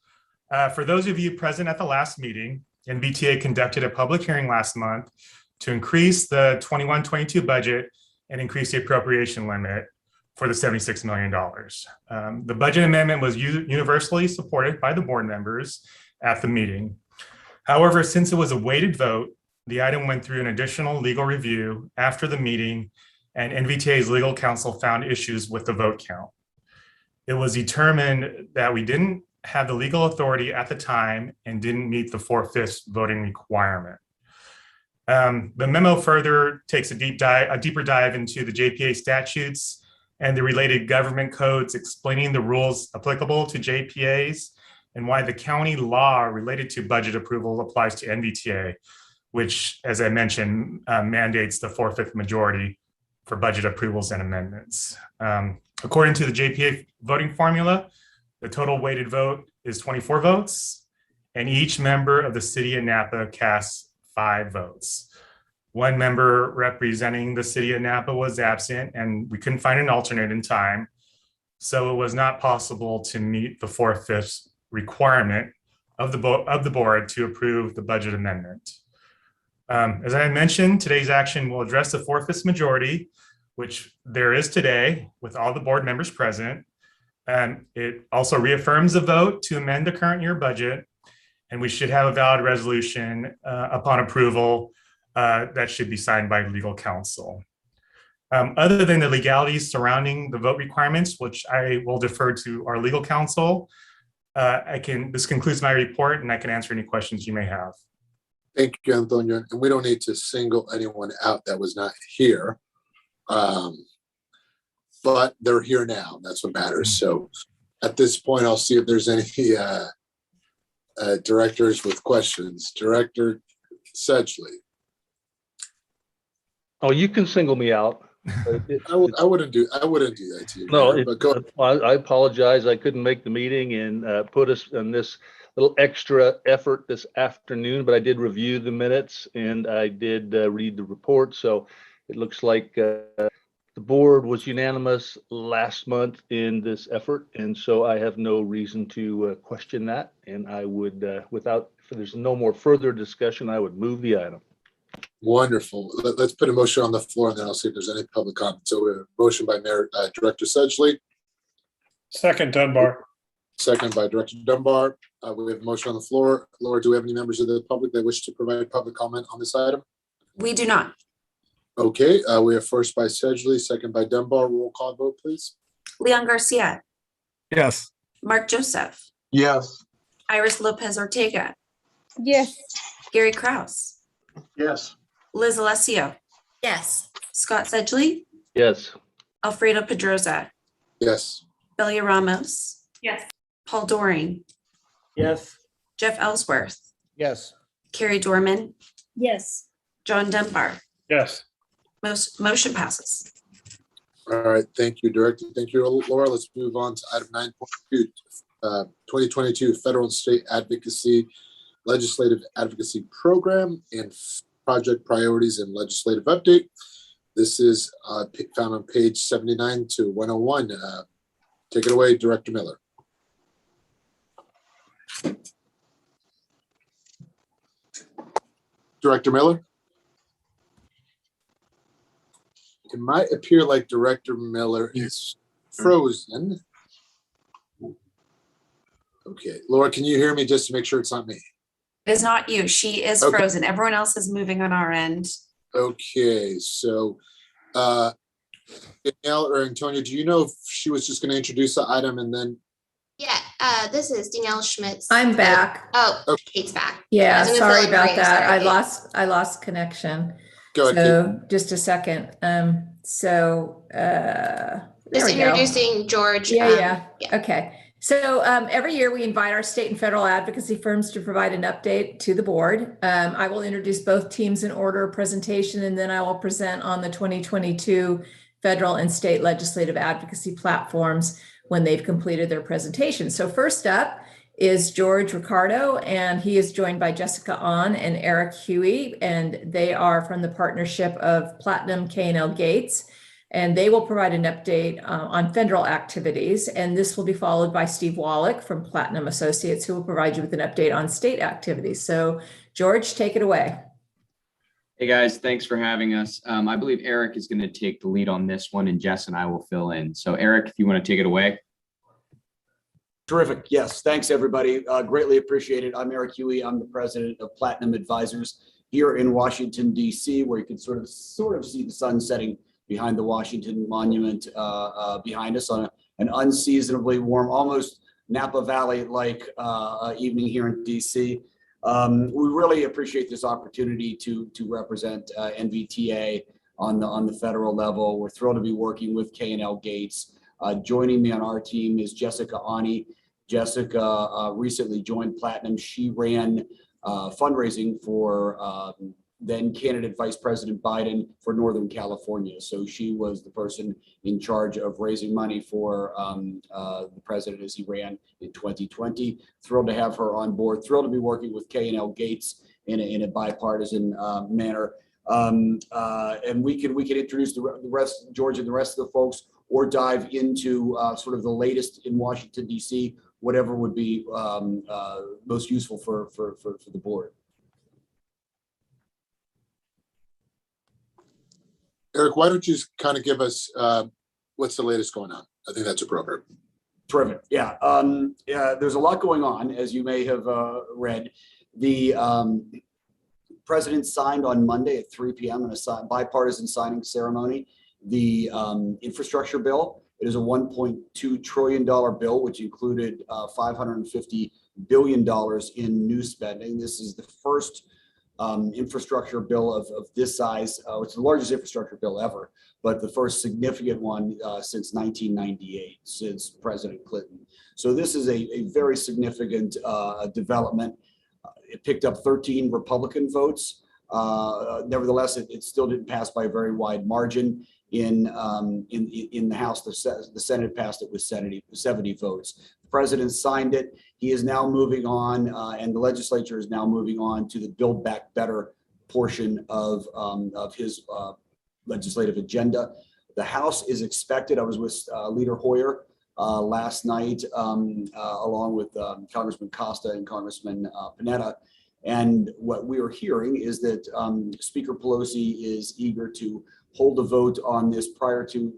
For those of you present at the last meeting, NVTA conducted a public hearing last month to increase the 21-22 budget and increase the appropriation limit for the $76 million. The budget amendment was universally supported by the board members at the meeting. However, since it was a weighted vote, the item went through an additional legal review after the meeting, and NVTA's legal counsel found issues with the vote count. It was determined that we didn't have the legal authority at the time and didn't meet the 4/5 voting requirement. The memo further takes a deeper dive into the JPA statutes and the related government codes, explaining the rules applicable to JPAs and why the county law related to budget approval applies to NVTA, which, as I mentioned, mandates the 4/5 majority for budget approvals and amendments. According to the JPA voting formula, the total weighted vote is 24 votes, and each member of the city of Napa casts 5 votes. One member representing the city of Napa was absent, and we couldn't find an alternate in time, so it was not possible to meet the 4/5 requirement of the board to approve the budget amendment. As I mentioned, today's action will address the 4/5 majority, which there is today with all the board members present. It also reaffirms the vote to amend the current year budget, and we should have a valid resolution upon approval that should be signed by legal counsel. Other than the legalities surrounding the vote requirements, which I will defer to our legal counsel, this concludes my report, and I can answer any questions you may have. Thank you, Antonio. And we don't need to single anyone out that was not here. But they're here now. That's what matters. So at this point, I'll see if there's any directors with questions. Director Sedgley. Oh, you can single me out. I wouldn't do that to you. No, Mayor, but go I apologize. I couldn't make the meeting and put us in this little extra effort this afternoon, but I did review the minutes and I did read the report. So it looks like the board was unanimous last month in this effort. And so I have no reason to question that. And I would, if there's no more further discussion, I would move the item. Wonderful. Let's put a motion on the floor and then I'll see if there's any public comment. So we have a motion by Director Sedgley. Second, Dunbar. Second by Director Dunbar. We have a motion on the floor. Laura, do we have any members of the public that wish to provide public comment on this item? We do not. Okay, we have first by Sedgley, second by Dunbar. Roll call vote, please. Leon Garcia, Yes. Mark Joseph, Yes. Iris Lopez Ortega, Yes. Gary Kraus, Yes. Liz Alessio, Yes. Scott Sedgley, Yes. Alfredo Pedroza, Yes. Belia Ramos, Yes. Paul Doring, Yes. Jeff Ellsworth, Yes. Carrie Dorman, Yes. John Dunbar. Yes. Motion passes. All right, thank you, Director. Thank you, Laura. Let's move on to item 9.2, 2022 Federal and State Advocacy, Legislative Advocacy Program and Project Priorities and Legislative Update. This is found on page 79 to 101. Take it away, Director Miller. Director Miller? It might appear like Director Miller is frozen. Okay, Laura, can you hear me just to make sure it's not me? It is not you. She is Okay. frozen. Everyone else is moving on our end. Okay, so Danielle or Antonio, do you know if she was just going to introduce the item and then? Yeah, this is Danielle Schmitz. I'm back. Oh, Okay. Kate's back. Yeah, I was gonna sorry fill in about Grace, that. sorry, Kate. I lost connection. Go ahead, So just a second. There Just we go. introducing George. Yeah. Okay. So every year we invite our state and federal advocacy firms to provide an update to the board. I will introduce both teams in order of presentation, and then I will present on the 2022 federal and state legislative advocacy platforms when they've completed their presentation. So first up is George Ricardo, and he is joined by Jessica Ahn and Eric Huey, and they are from the partnership of Platinum K&L Gates. And they will provide an update on federal activities. And this will be followed by Steve Wallach from Platinum Associates, who will provide you with an update on state activities. So George, take it away. Hey guys, thanks for having us. I believe Eric is going to take the lead on this one and Jess and I will fill in. So Eric, if you want to take it away. Terrific. Yes. Thanks, everybody. Greatly appreciate it. I'm Eric Huey. I'm the president of Platinum Advisors here in Washington, D.C., where you can sort of see the sun setting behind the Washington Monument behind us on an unseasonably warm, almost Napa Valley-like evening here in DC. We really appreciate this opportunity to represent NVTA on the federal level. We're thrilled to be working with K&L Gates. Joining me on our team is Jessica Ani. Jessica recently joined Platinum. She ran fundraising for then candidate Vice President Biden for Northern California. So she was the person in charge of raising money for the president as he ran in 2020. Thrilled to have her on board. Thrilled to be working with K&L Gates in a bipartisan manner. And we can introduce the rest, George and the rest of the folks, or dive into sort of the latest in Washington, D.C., whatever would be most useful for the board. Eric, why don't you kind of give us what's the latest going on? I think that's appropriate. Terrific. Yeah. Yeah. There's a lot going on, as you may have read. The president signed on Monday at 3 p.m. in a bipartisan signing ceremony the infrastructure bill. It is a $1.2 trillion bill, which included $550 billion in new spending. This is the first infrastructure bill of this size. It's the largest infrastructure bill ever, but the first significant one since 1998, since President Clinton. So this is a very significant development. It picked up 13 Republican votes. Nevertheless, it still didn't pass by a very wide margin. In the House, the Senate passed it with 70 votes. The president signed it. He is now moving on, and the legislature is now moving on to the Build Back Better portion of his legislative agenda. The House is expected. I was with Leader Hoyer last night, along with Congressman Costa and Congressman Panetta. And what we are hearing is that Speaker Pelosi is eager to hold a vote on this prior to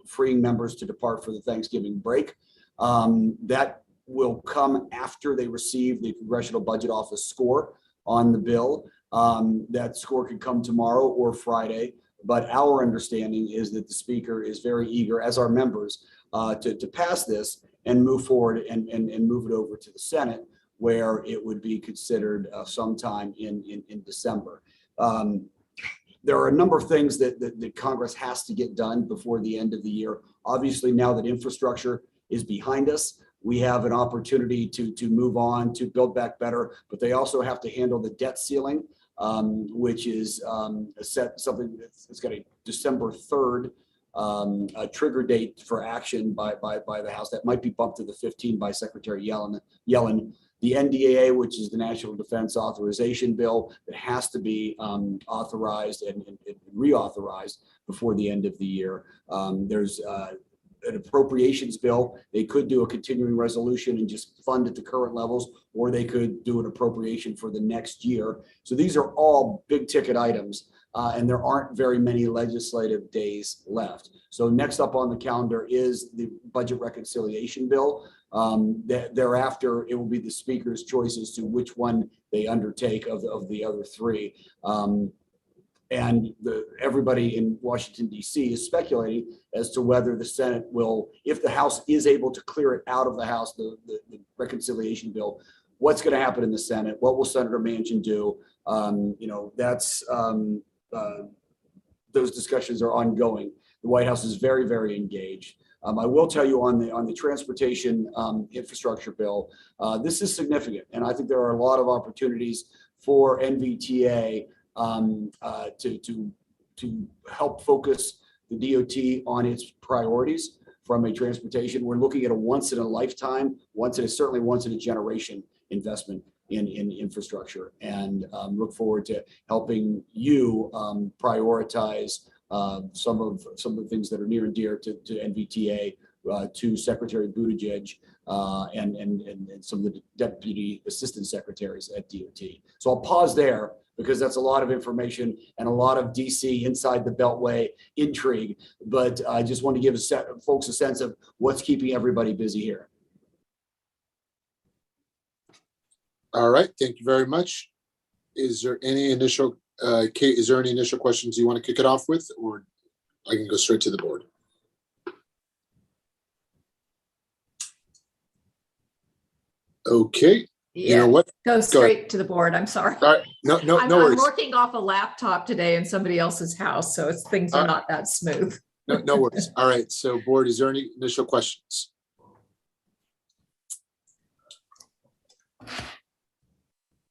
freeing members to depart for the Thanksgiving break. That will come after they receive the Congressional Budget Office score on the bill. That score could come tomorrow or Friday, but our understanding is that the Speaker is very eager, as are members, to pass this and move forward and move it over to the Senate, where it would be considered sometime in December. There are a number of things that Congress has to get done before the end of the year. Obviously, now that infrastructure is behind us, we have an opportunity to move on to Build Back Better, but they also have to handle the debt ceiling, which is something that's got a December 3rd a trigger date for action by the House. That might be bumped to the 15th by Secretary Yellen. The NDAA, which is the National Defense Authorization Bill, that has to be authorized and reauthorized before the end of the year. There's an appropriations bill. They could do a continuing resolution and just fund at the current levels, or they could do an appropriation for the next year. So these are all big ticket items, and there aren't very many legislative days left. So next up on the calendar is the budget reconciliation bill. Thereafter, it will be the Speaker's choice as to which one they undertake of the other three. And everybody in Washington, D.C. is speculating as to whether the Senate will, if the House is able to clear it out of the House, the reconciliation bill, what's going to happen in the Senate? What will Senator Manchin do? That's those discussions are ongoing. The White House is very, very engaged. I will tell you on the transportation infrastructure bill, this is significant, and I think there are a lot of opportunities for NVTA to help focus the DOT on its priorities from a transportation. We're looking at a once in a lifetime, certainly once in a generation investment in infrastructure, and look forward to helping you prioritize some of the things that are near and dear to NVTA, to Secretary Buttigieg and some of the deputy assistant secretaries at DOT. So I'll pause there because that's a lot of information and a lot of DC inside the Beltway intrigue. But I just want to give folks a sense of what's keeping everybody busy here. All right, thank you very much. Is there any initial, Kate, is there any initial questions you want to kick it off with, or I can go straight to the board? Okay, you know what? Go straight to the board. I'm sorry. All right, no I'm worries. working off a laptop today in somebody else's house, so things are not that smooth. No worries. All right, so board, is there any initial questions?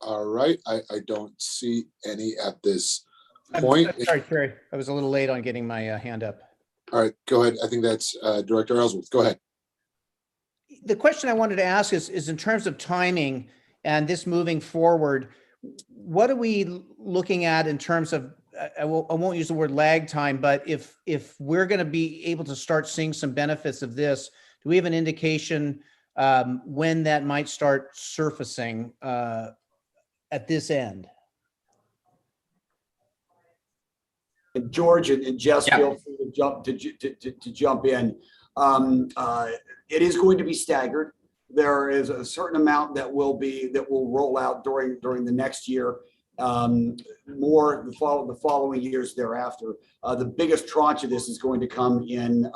All right, I don't see any at this point. I'm sorry, Terry. I was a little late on getting my hand up. All right, go ahead. I think that's Director Ellsworth. Go ahead. The question I wanted to ask is in terms of timing and this moving forward, what are we looking at in terms of, I won't use the word lag time, but if we're going to be able to start seeing some benefits of this, do we have an indication when that might start surfacing at this end? And George and Jess, Yeah. feel free to jump in. It is going to be staggered. There is a certain amount that will roll out during the next year. More the following years thereafter. The biggest tranche of this is going to come in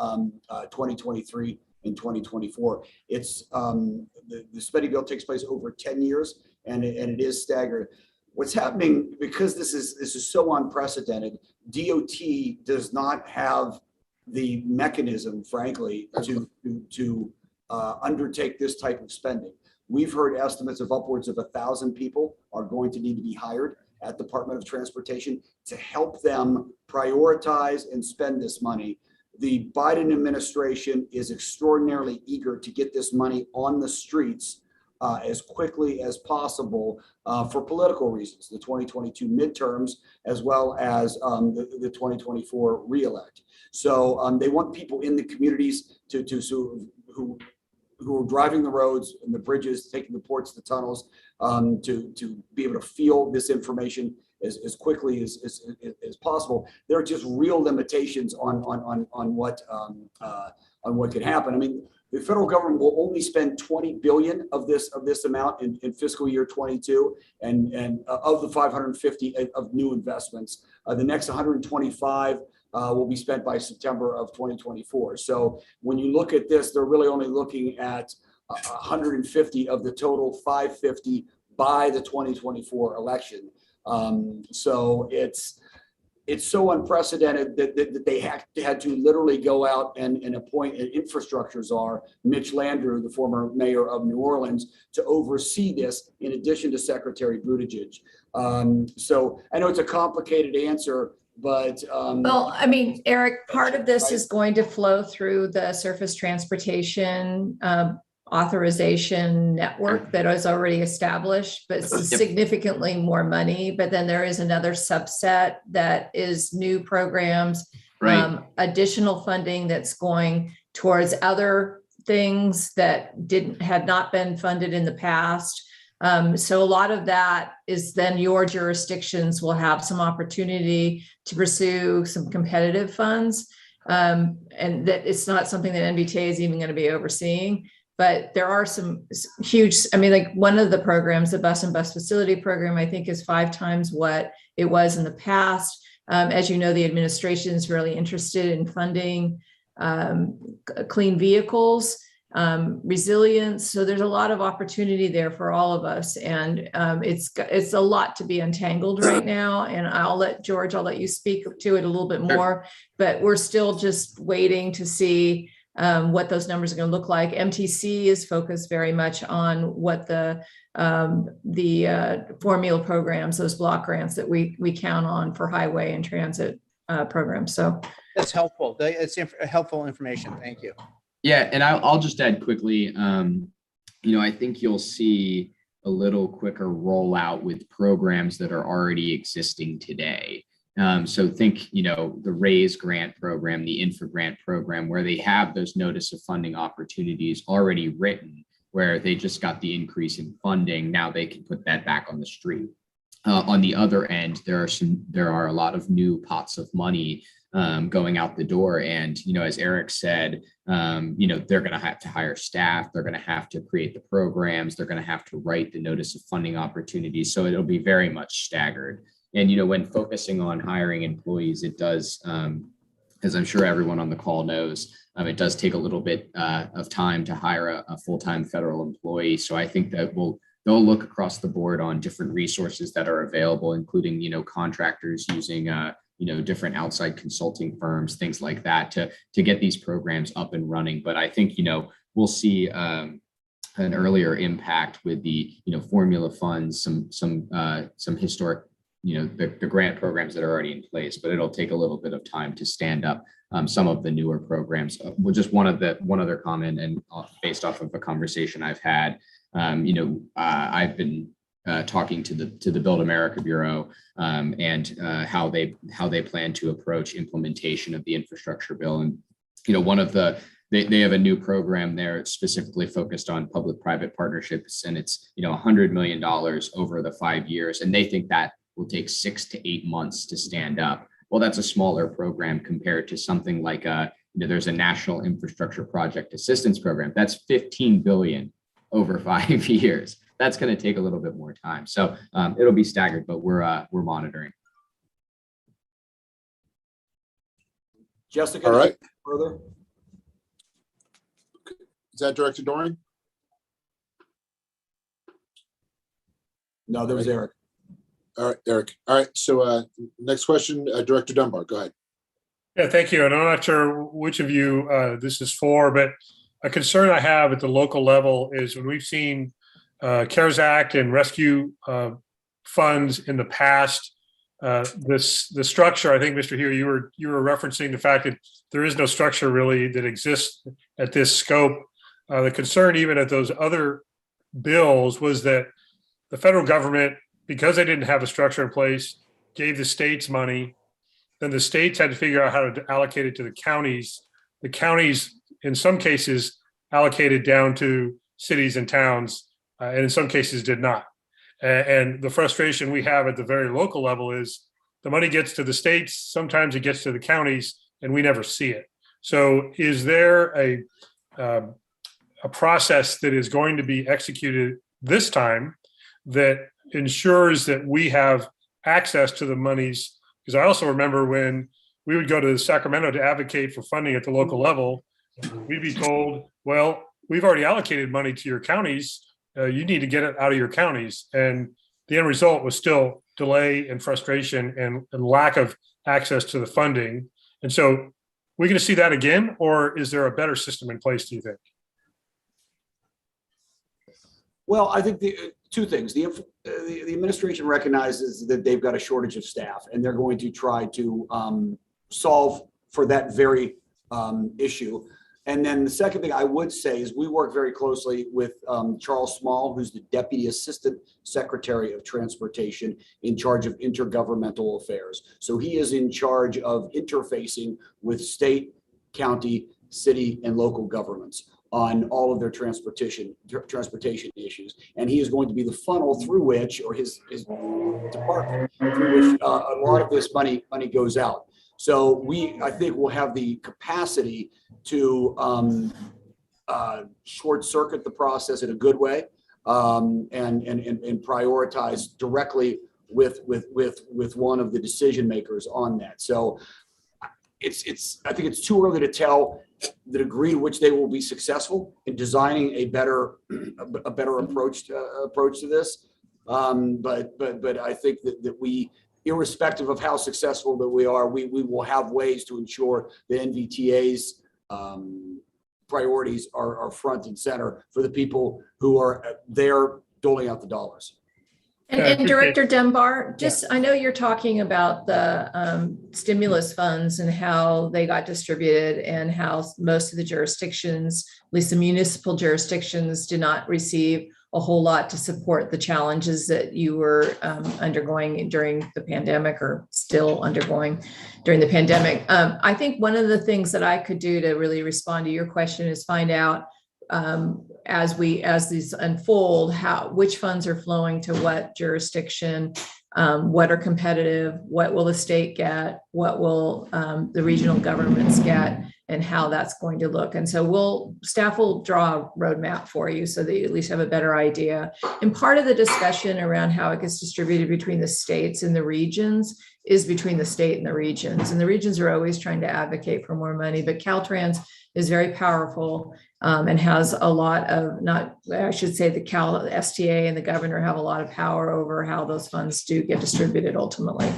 2023 and 2024. It's the spending bill takes place over 10 years, and it is staggered. What's happening, because this is so unprecedented, DOT does not have the mechanism, frankly, to undertake this type of spending. We've heard estimates of upwards of 1,000 people are going to need to be hired at the Department of Transportation to help them prioritize and spend this money. The Biden administration is extraordinarily eager to get this money on the streets as quickly as possible for political reasons, the 2022 midterms, as well as the 2024 reelect. So they want people in the communities who are driving the roads and the bridges, taking the ports, the tunnels, to be able to feel this information as quickly as possible. There are just real limitations on what can happen. I mean, the federal government will only spend 20 billion of this amount in fiscal year 22, and of the 550 of new investments. The next 125 will be spent by September of 2024. So when you look at this, they're really only looking at 150 of the total 550 by the 2024 election. So it's so unprecedented that they had to literally go out and appoint an infrastructure czar, Mitch Landrieu, the former mayor of New Orleans, to oversee this in addition to Secretary Buttigieg. So I know it's a complicated answer, but well, I mean, Eric, part of this is going to flow through the surface transportation authorization network that is already established, but it's significantly more money. But then there is another subset that is new programs, additional funding that's going towards other things that had not been funded in the past. So a lot of that is then your jurisdictions will have some opportunity to pursue some competitive funds. And that it's not something that NVTA is even going to be overseeing. But there are some huge, I mean, like one of the programs, the bus and bus facility program, I think is 5 times what it was in the past. As you know, the administration is really interested in funding clean vehicles, resilience. So there's a lot of opportunity there for all of us. And it's a lot to be untangled right now. And I'll let you speak to it a little bit more, but we're still just waiting to see what those numbers are going to look like. MTC is focused very much on what the formula programs, those block grants that we count on for highway and transit programs. So that's helpful. It's helpful information. Thank you. Yeah, and I'll just add quickly, I think you'll see a little quicker rollout with programs that are already existing today. So think, the RAISE grant program, the Infra grant program, where they have those notice of funding opportunities already written, where they just got the increase in funding. Now they can put that back on the street. On the other end, there are a lot of new pots of money going out the door. And, as Eric said, they're going to have to hire staff. They're going to have to create the programs. They're going to have to write the notice of funding opportunities. So it'll be very much staggered. And, when focusing on hiring employees, it does, as I'm sure everyone on the call knows, it does take a little bit of time to hire a full-time federal employee. So I think that they'll look across the board on different resources that are available, including, contractors using, different outside consulting firms, things like that to get these programs up and running. But I think, we'll see an earlier impact with the, formula funds, some historic, the grant programs that are already in place, but it'll take a little bit of time to stand up some of the newer programs. Just one other comment, and based off of a conversation I've had, I've been talking to the Build America Bureau and how they plan to approach implementation of the infrastructure bill. And they have a new program there specifically focused on public-private partnerships, and it's $100 million over the 5 years, and they think that will take 6 to 8 months to stand up. well, that's a smaller program compared to something like there's a National Infrastructure Project Assistance Program. That's 15 billion over 5 years. That's going to take a little bit more time. So it'll be staggered, but we're monitoring. Jessica, All right. further? Is that Director Doring? No, there was Eric. All right, Eric. All right. So next question, Director Dunbar, go ahead. Yeah, thank you. And I'm not sure which of you this is for, but a concern I have at the local level is when we've seen CARES Act and rescue funds in the past, the structure, I think, Mr. Heer, you were referencing the fact that there is no structure really that exists at this scope. The concern even at those other bills was that the federal government, because they didn't have a structure in place, gave the states money. Then the states had to figure out how to allocate it to the counties. The counties, in some cases, allocated down to cities and towns, and in some cases did not. And the frustration we have at the very local level is the money gets to the states, sometimes it gets to the counties, and we never see it. So is there a process that is going to be executed this time that ensures that we have access to the monies? Because I also remember when we would go to Sacramento to advocate for funding at the local level, we'd be told, well, we've already allocated money to your counties. You need to get it out of your counties. And the end result was still delay and frustration and lack of access to the funding. And so we're going to see that again, or is there a better system in place, do you think? Well, I think the two things. The administration recognizes that they've got a shortage of staff, and they're going to try to solve for that very issue. And then the second thing I would say is we work very closely with Charles Small, who's the Deputy Assistant Secretary of Transportation in charge of intergovernmental affairs. So he is in charge of interfacing with state, county, city, and local governments on all of their transportation issues. And he is going to be the funnel through which, or his department, through which a lot of this money goes out. So I think we'll have the capacity to short circuit the process in a good way and prioritize directly with one of the decision makers on that. So I think it's too early to tell the degree to which they will be successful in designing a better approach to this. But I think that we, irrespective of how successful that we are, we will have ways to ensure the NVTA's priorities are front and center for the people who are there doling out the dollars. And Director Dunbar, I know you're talking about the stimulus funds and how they got distributed and how most of the jurisdictions, at least the municipal jurisdictions, did not receive a whole lot to support the challenges that you were undergoing during the pandemic, or still undergoing during the pandemic. I think one of the things that I could do to really respond to your question is find out as these unfold, which funds are flowing to what jurisdiction, what are competitive, what will the state get, what will the regional governments get, and how that's going to look. And so staff will draw a roadmap for you so that you at least have a better idea. And part of the discussion around how it gets distributed between the states and the regions is between the state and the regions. And the regions are always trying to advocate for more money, but Caltrans is very powerful and has a lot of, the Cal STA and the governor have a lot of power over how those funds do get distributed ultimately.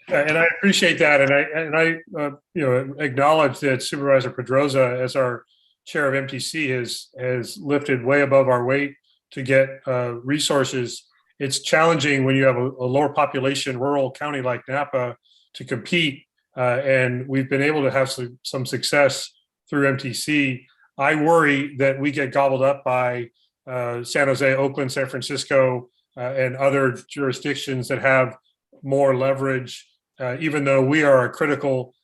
And I appreciate that, and I acknowledge that Supervisor Pedroza, as our chair of MTC, has lifted way above our weight to get resources. It's challenging when you have a lower population rural county like Napa to compete, and we've been able to have some success through MTC. I worry that we get gobbled up by San Jose, Oakland, San Francisco, and other jurisdictions that have more leverage, even though we are a critical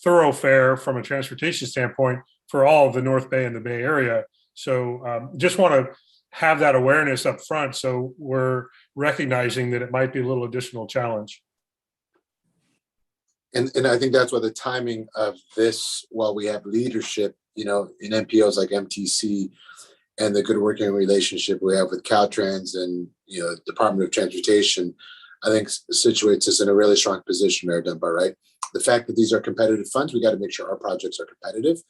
thoroughfare from a transportation standpoint for all of the North Bay and the Bay Area. So just want to have that awareness up front, so we're recognizing that it might be a little additional challenge. And I think that's why the timing of this, while we have leadership, in NPOs like MTC and the good working relationship we have with Caltrans and, Department of Transportation, I think situates us in a really strong position, Mayor Dunbar, right? The fact that these are competitive funds, we got to make sure our projects are competitive.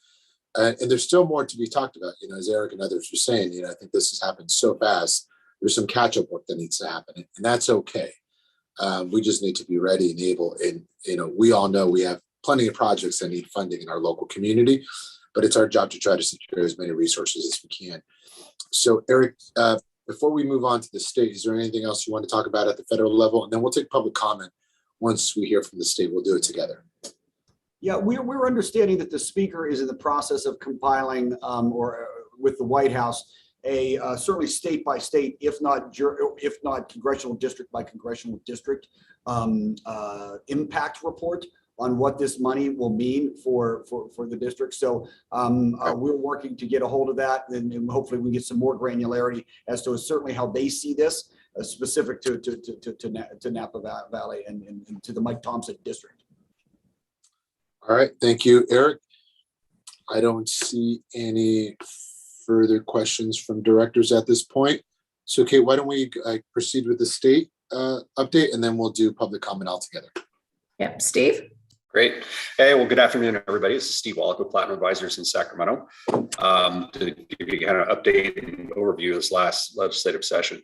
And there's still more to be talked about, as Eric and others were saying, I think this has happened so fast. There's some catch-up work that needs to happen, and that's okay. We just need to be ready and able, and we all know we have plenty of projects that need funding in our local community, but it's our job to try to secure as many resources as we can. So Eric, before we move on to the state, is there anything else you want to talk about at the federal level? And then we'll take public comment. Once we hear from the state, we'll do it together. Yeah, we're understanding that the speaker is in the process of compiling or with the White House a certainly state by state, if not congressional district by congressional district impact report on what this money will mean for the district. So we're working to get a hold of that, and hopefully we get some more granularity as to certainly how they see this specific to Napa Valley and to the Mike Thompson district. All right, thank you, Eric. I don't see any further questions from directors at this point. So, Kate, why don't we proceed with the state update, and then we'll do public comment altogether. Yep, Steve. Great. Hey, well, good afternoon, everybody. This is Steve Wallach with Platinum Advisors in Sacramento. To give you kind of update and overview of this last legislative session.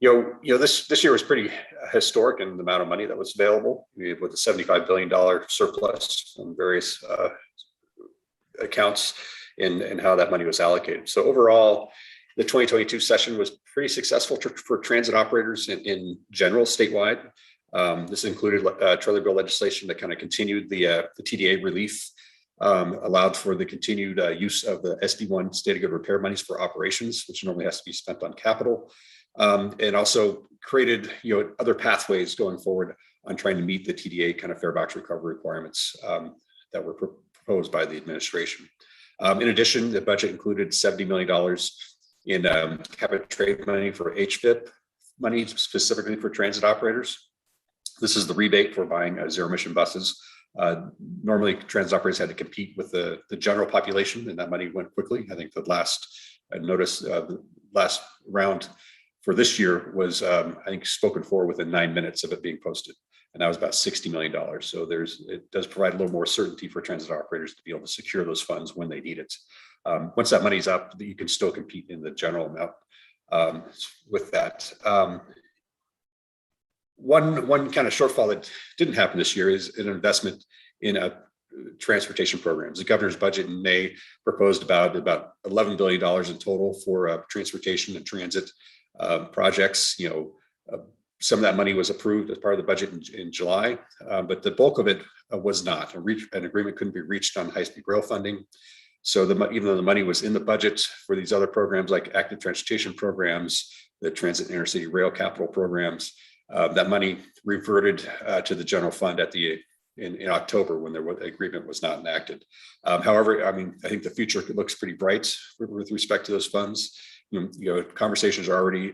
This year was pretty historic in the amount of money that was available. With a $75 billion surplus on various accounts and how that money was allocated. So overall, the 2022 session was pretty successful for transit operators in general statewide. This included trailer bill legislation that kind of continued the TDA relief, allowed for the continued use of the SB1 state of good repair monies for operations, which normally has to be spent on capital, and also created other pathways going forward on trying to meet the TDA kind of fare box recovery requirements that were proposed by the administration. In addition, the budget included $70 million in cap and trade money for HVIP money specifically for transit operators. This is the rebate for buying zero emission buses. Normally, transit operators had to compete with the general population, and that money went quickly. I think the last round for this year was, I think, spoken for within 9 minutes of it being posted. And that was about $60 million. So it does provide a little more certainty for transit operators to be able to secure those funds when they need it. Once that money's up, you can still compete in the general amount with that. One kind of shortfall that didn't happen this year is an investment in transportation programs. The governor's budget in May proposed about $11 billion in total for transportation and transit projects. Some of that money was approved as part of the budget in July, but the bulk of it was not. An agreement couldn't be reached on high-speed rail funding. So even though the money was in the budget for these other programs like active transportation programs, the transit and intercity rail capital programs, that money reverted to the general fund in October when the agreement was not enacted. However, I think the future looks pretty bright with respect to those funds. Conversations are already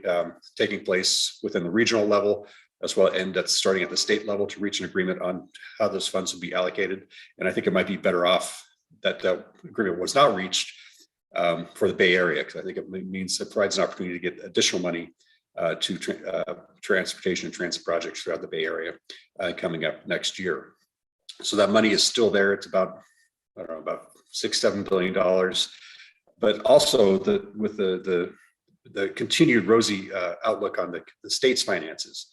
taking place within the regional level as well, and that's starting at the state level to reach an agreement on how those funds will be allocated. And I think it might be better off that that agreement was not reached for the Bay Area, because I think it means it provides an opportunity to get additional money to transportation and transit projects throughout the Bay Area coming up next year. So that money is still there. It's about $6-7 billion. But also with the continued rosy outlook on the state's finances,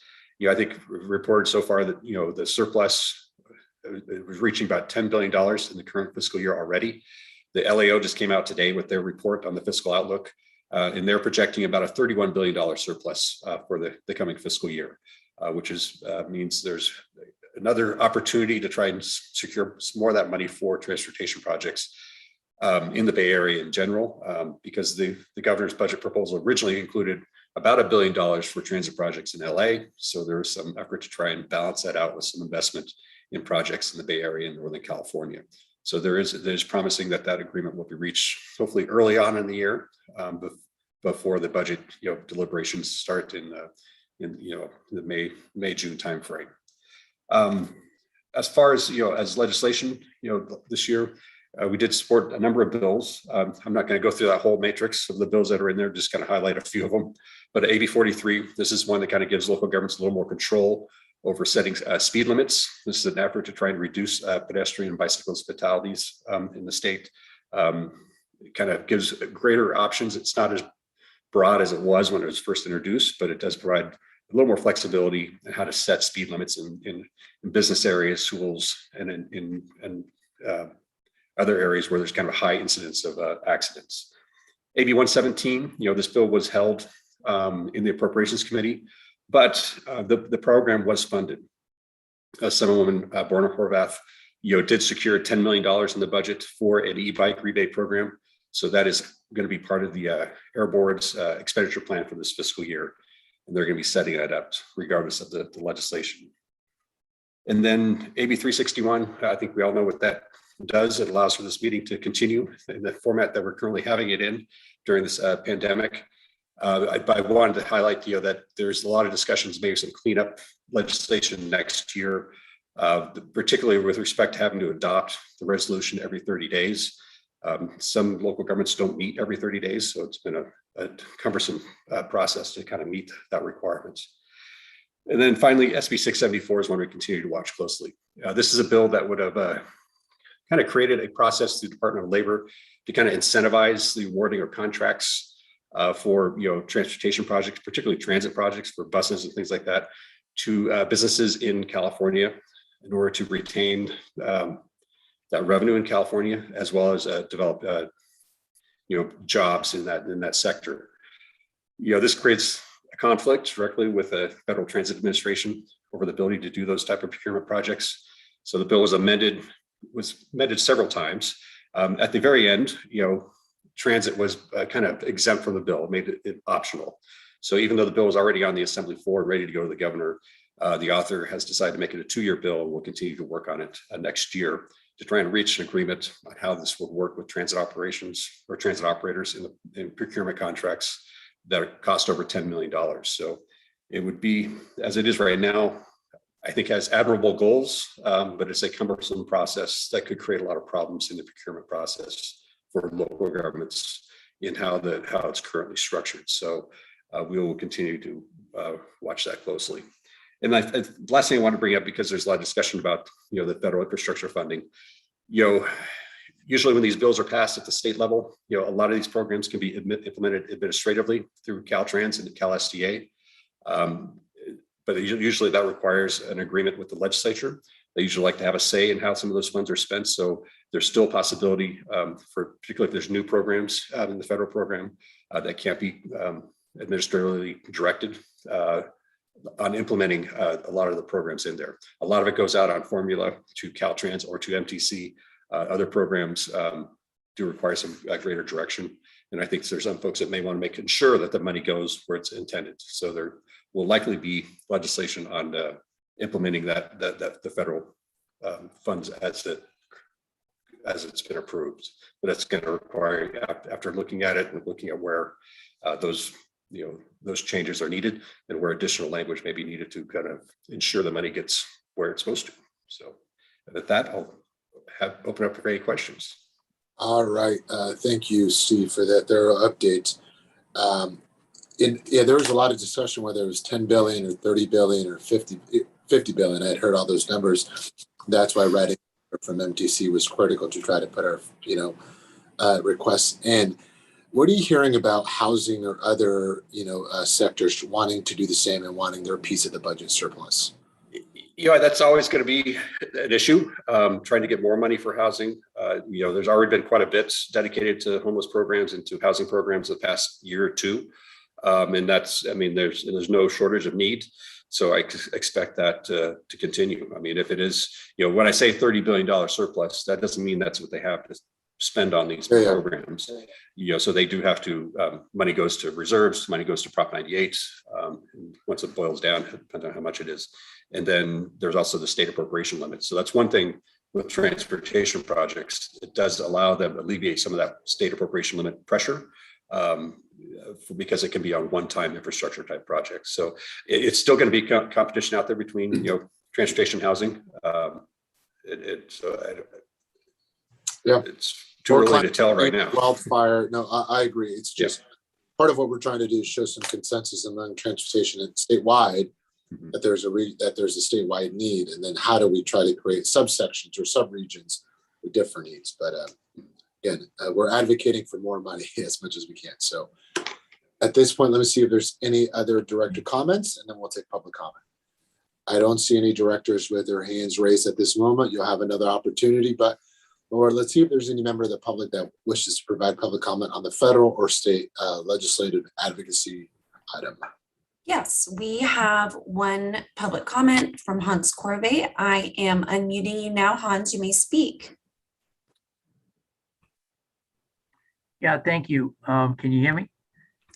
I think reported so far that the surplus was reaching about $10 billion in the current fiscal year already. The LAO just came out today with their report on the fiscal outlook, and they're projecting about a $31 billion surplus for the coming fiscal year, which means there's another opportunity to try and secure some more of that money for transportation projects in the Bay Area in general, because the governor's budget proposal originally included about $1 billion for transit projects in LA. So there was some effort to try and balance that out with some investment in projects in the Bay Area and Northern California. So there's promising that agreement will be reached hopefully early on in the year, before the budget deliberations start in the May-June timeframe. as far as, as legislation, this year, we did support a number of bills. I'm not going to go through that whole matrix of the bills that are in there, just kind of highlight a few of them. But AB 43, this is one that kind of gives local governments a little more control over setting speed limits. This is an effort to try and reduce pedestrian and bicyclist fatalities in the state. It kind of gives greater options. It's not as broad as it was when it was first introduced, but it does provide a little more flexibility in how to set speed limits in business areas, schools, and in other areas where there's kind of a high incidence of accidents. AB 117, this bill was held in the Appropriations Committee, but the program was funded. Assemblywoman Borna Horvath, did secure $10 million in the budget for an e-bike rebate program. So that is going to be part of the Air Board's expenditure plan for this fiscal year. And they're going to be setting that up regardless of the legislation. And then AB 361, I think we all know what that does. It allows for this meeting to continue in the format that we're currently having it in during this pandemic. I wanted to highlight, that there's a lot of discussions, maybe some cleanup legislation next year, particularly with respect to having to adopt the resolution every 30 days. Some local governments don't meet every 30 days, so it's been a cumbersome process to kind of meet that requirement. And then finally, SB 674 is one we continue to watch closely. This is a bill that would have kind of created a process through the Department of Labor to kind of incentivize the awarding of contracts for transportation projects, particularly transit projects for buses and things like that, to businesses in California in order to retain that revenue in California, as well as develop jobs in that sector. This creates a conflict directly with the Federal Transit Administration over the ability to do those type of procurement projects. So the bill was amended several times. At the very end, transit was kind of exempt from the bill, made it optional. So even though the bill was already on the Assembly floor, ready to go to the governor, the author has decided to make it a 2-year bill, and we'll continue to work on it next year to try and reach an agreement on how this would work with transit operations or transit operators in procurement contracts that cost over $10 million. So it would be, as it is right now, I think has admirable goals, but it's a cumbersome process that could create a lot of problems in the procurement process for local governments in how it's currently structured. So we will continue to watch that closely. And the last thing I want to bring up, because there's a lot of discussion about the federal infrastructure funding. Usually when these bills are passed at the state level, a lot of these programs can be implemented administratively through Caltrans and CalSTA. But usually that requires an agreement with the legislature. They usually like to have a say in how some of those funds are spent. So there's still a possibility for, particularly if there's new programs in the federal program that can't be administratively directed on implementing a lot of the programs in there. A lot of it goes out on formula to Caltrans or to MTC. Other programs do require some greater direction. And I think there's some folks that may want to make sure that the money goes where it's intended. So there will likely be legislation on implementing that the federal funds as it's been approved. But it's going to require, after looking at it and looking at where those changes are needed and where additional language may be needed to kind of ensure the money gets where it's supposed to. So with that, I'll open up for any questions. All right. Thank you, Steve, for that thorough update. There was a lot of discussion whether it was 10 billion or 30 billion or 50 billion. I had heard all those numbers. That's why writing from MTC was critical to try to put our, requests in. What are you hearing about housing or other, sectors wanting to do the same and wanting their piece of the budget surplus? That's always going to be an issue, trying to get more money for housing. There's already been quite a bit dedicated to homeless programs and to housing programs the past year or two. And there's no shortage of need. So I expect that to continue. I mean, if it is, when I say $30 billion surplus, that doesn't mean that's what they have to spend on these programs. So they do have to, money goes to reserves, money goes to Prop 98. Once it boils down, depending on how much it is. And then there's also the state appropriation limit. So that's one thing with transportation projects. It does allow them to alleviate some of that state appropriation limit pressure because it can be on one-time infrastructure type projects. So it's still going to be competition out there between, transportation, housing. Yeah. It's too early to tell right now. Wildfire, no, I agree. It's just part of what we're trying to do is show some consensus among transportation and statewide that there's a statewide need, and then how do we try to create subsections or subregions with different needs. But again, we're advocating for more money as much as we can. So at this point, let me see if there's any other director comments, and then we'll take public comment. I don't see any directors with their hands raised at this moment. You'll have another opportunity, but Laura, let's see if there's any member of the public that wishes to provide public comment on the federal or state legislative advocacy item. Yes, we have one public comment from Hans Corvey. I am unmuting you now, Hans. You may speak. Yeah, thank you. Can you hear me?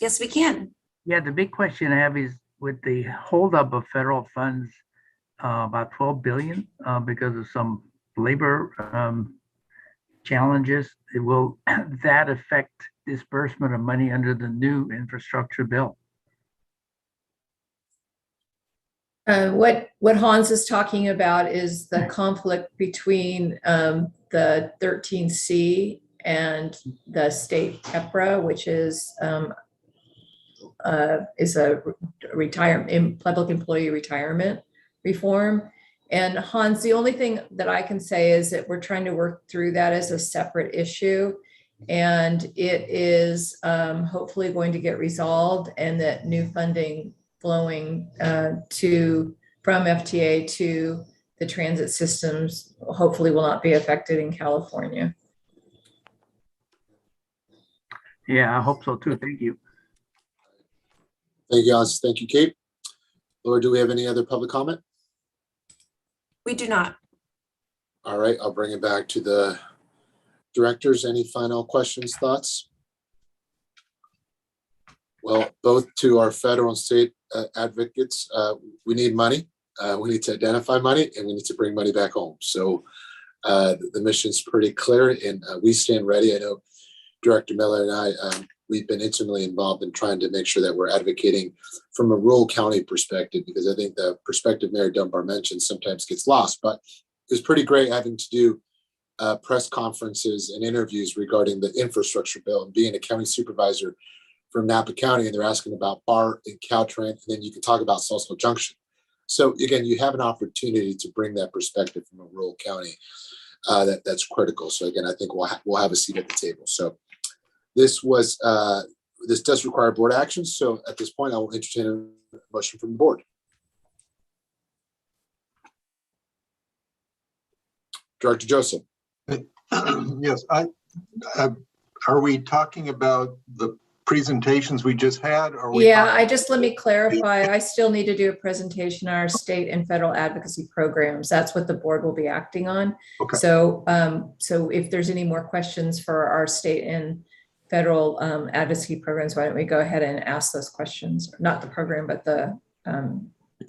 Yes, we can. Yeah, the big question I have is with the holdup of federal funds, about 12 billion because of some labor challenges. Will that affect disbursement of money under the new infrastructure bill? What Hans is talking about is the conflict between the 13C and the state EPRA, which is a retirement, public employee retirement reform. And Hans, the only thing that I can say is that we're trying to work through that as a separate issue. And it is hopefully going to get resolved, and that new funding flowing from FTA to the transit systems hopefully will not be affected in California. Yeah, I hope so too. Thank you. Thank you, Hans. Thank you, Kate. Laura, do we have any other public comment? We do not. All right, I'll bring it back to the directors. Any final questions, thoughts? Well, both to our federal and state advocates, we need money. We need to identify money, and we need to bring money back home. So the mission's pretty clear, and we stand ready. I know Director Miller and I, we've been intimately involved in trying to make sure that we're advocating from a rural county perspective, because I think the perspective Mayor Dunbar mentioned sometimes gets lost. But it was pretty great having to do press conferences and interviews regarding the infrastructure bill, and being a county supervisor from Napa County, and they're asking about BART and Caltrans, and then you can talk about Salsville Junction. So again, you have an opportunity to bring that perspective from a rural county that's critical. So again, I think we'll have a seat at the table. So this does require board action. So at this point, I will entertain a motion from the board. Director Joseph. Yes, are we talking about the presentations we just had? Or let me clarify. I still need to do a presentation on our state and federal advocacy programs. That's what the board will be acting on. Okay. So if there's any more questions for our state and federal advocacy programs, why don't we go ahead and ask those questions? Not the program, but the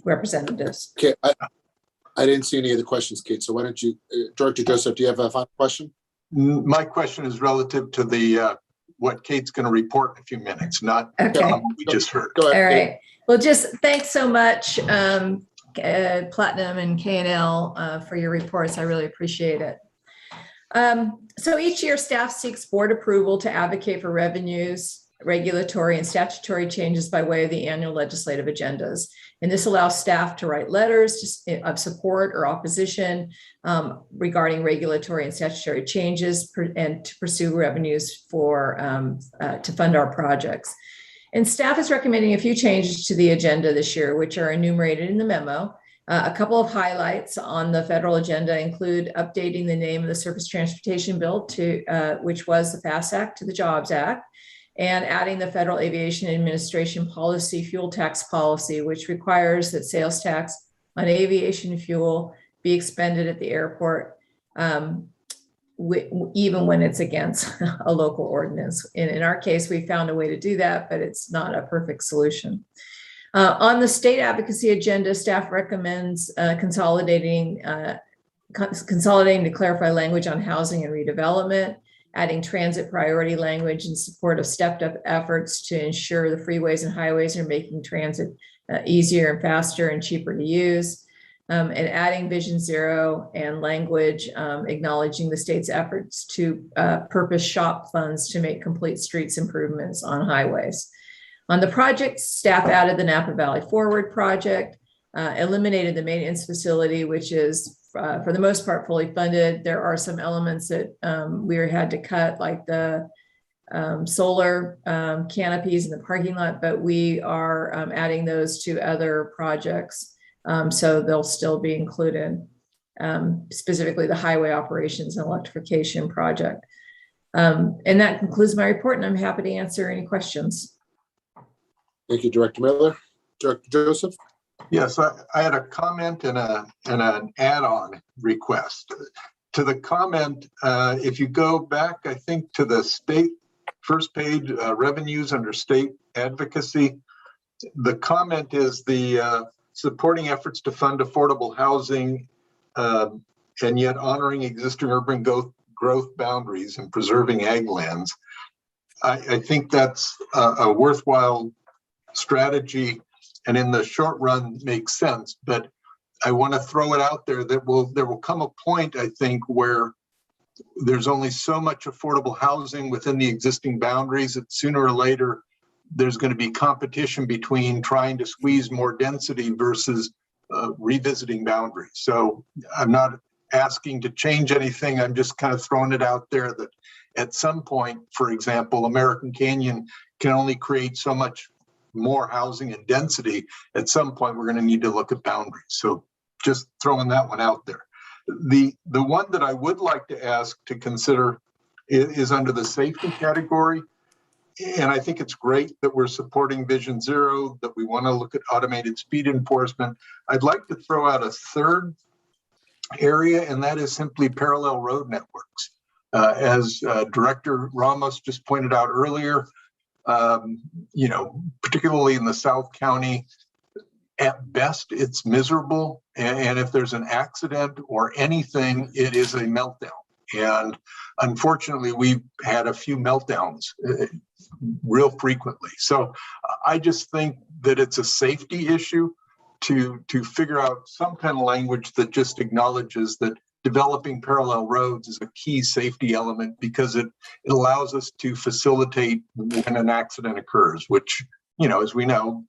representatives. Okay, I didn't see any of the questions, Kate. So why don't you, Director Joseph, do you have a final question? My question is relative to the what Kate's going to report in a few minutes, not what we just heard. Go ahead. All right. Well, just thanks so much, Platinum and KNL for your reports. I really appreciate it. So each year, staff seeks board approval to advocate for revenues, regulatory and statutory changes by way of the annual legislative agendas. And this allows staff to write letters of support or opposition regarding regulatory and statutory changes and to pursue revenues to fund our projects. And staff is recommending a few changes to the agenda this year, which are enumerated in the memo. A couple of highlights on the federal agenda include updating the name of the Surface Transportation Bill which was the FAST Act, to the Jobs Act, and adding the Federal Aviation Administration Policy Fuel Tax Policy, which requires that sales tax on aviation fuel be expended at the airport, even when it's against a local ordinance. And in our case, we found a way to do that, but it's not a perfect solution. On the state advocacy agenda, staff recommends consolidating to clarify language on housing and redevelopment, adding transit priority language in support of stepped up efforts to ensure the freeways and highways are making transit easier and faster and cheaper to use. and adding Vision Zero and language acknowledging the state's efforts to purpose shop funds to make complete streets improvements on highways. On the project, staff added the Napa Valley Forward project, eliminated the maintenance facility, which is for the most part fully funded. There are some elements that we had to cut, like the solar canopies in the parking lot, but we are adding those to other projects. So they'll still be included, specifically the highway operations and electrification project. And that concludes my report, and I'm happy to answer any questions. Thank you, Director Miller. Director Joseph? Yes, I had a comment and an add-on request. To the comment, if you go back, I think, to the state first page, revenues under state advocacy, the comment is the supporting efforts to fund affordable housing and yet honoring existing urban growth boundaries and preserving ag lands. I think that's a worthwhile strategy, and in the short run makes sense, but I want to throw it out there that there will come a point, I think, where there's only so much affordable housing within the existing boundaries that sooner or later there's going to be competition between trying to squeeze more density versus revisiting boundaries. So I'm not asking to change anything. I'm just kind of throwing it out there that at some point, for example, American Canyon can only create so much more housing and density. At some point, we're going to need to look at boundaries. So just throwing that one out there. The one that I would like to ask to consider is under the safety category. And I think it's great that we're supporting Vision Zero, that we want to look at automated speed enforcement. I'd like to throw out a third area, and that is simply parallel road networks. As Director Ramos just pointed out earlier, particularly in the South County, at best, it's miserable. And if there's an accident or anything, it is a meltdown. And unfortunately, we've had a few meltdowns real frequently. So I just think that it's a safety issue to figure out some kind of language that just acknowledges that developing parallel roads is a key safety element, because it allows us to facilitate when an accident occurs, which, as we know,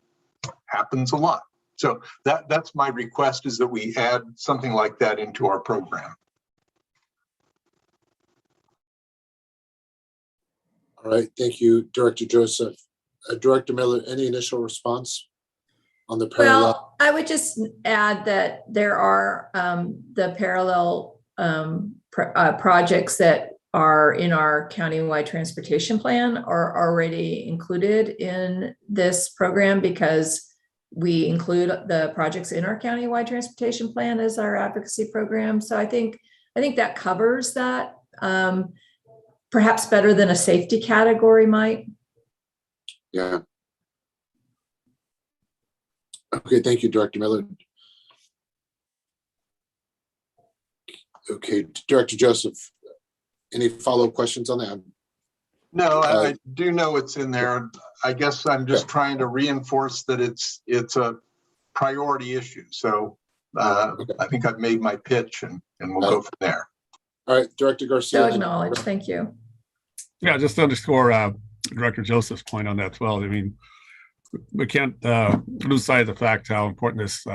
happens a lot. So that's my request, is that we add something like that into our program. All right, thank you, Director Joseph. Director Miller, any initial response on the parallel? Well, I would just add that there are the parallel projects that are in our countywide transportation plan are already included in this program, because we include the projects in our countywide transportation plan as our advocacy program. So I think that covers that, perhaps better than a safety category might. Yeah. Okay, thank you, Director Miller. Okay, Director Joseph, any follow-up questions on that? No, I do know it's in there. I guess I'm just trying to reinforce that it's a priority issue. So I think I've made my pitch, and we'll go from there. All right, Director Garcia. So acknowledge. Thank you. Yeah, just to underscore Director Joseph's point on that as well. I mean, we can't lose sight of the fact how important this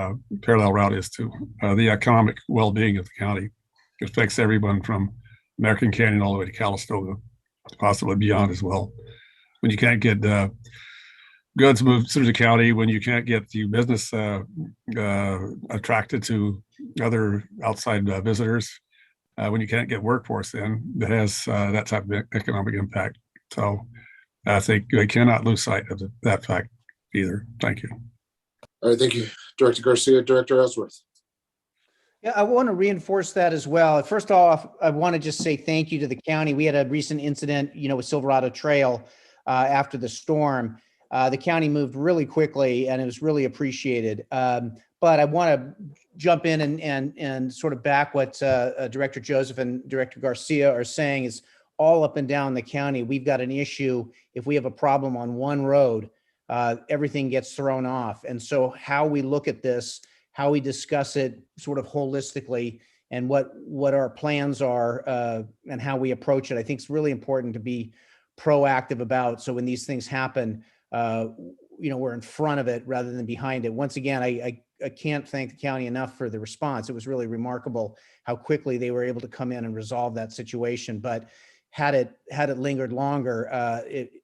parallel route is to the economic well-being of the county. It affects everyone from American Canyon all the way to Calistoga, possibly beyond as well. When you can't get goods moved through the county, when you can't get the business attracted to other outside visitors, when you can't get workforce in, that has that type of economic impact. So I think we cannot lose sight of that fact either. Thank you. All right, thank you, Director Garcia. Director Ellsworth. Yeah, I want to reinforce that as well. First off, I want to just say thank you to the county. We had a recent incident, with Silverado Trail after the storm. The county moved really quickly, and it was really appreciated. But I want to jump in and sort of back what Director Joseph and Director Garcia are saying. Is all up and down the county, we've got an issue. If we have a problem on one road, everything gets thrown off. And so how we look at this, how we discuss it sort of holistically, and what our plans are, and how we approach it. I think it's really important to be proactive about, so when these things happen, we're in front of it rather than behind it. Once again, I can't thank the county enough for the response. It was really remarkable how quickly they were able to come in and resolve that situation. But had it lingered longer,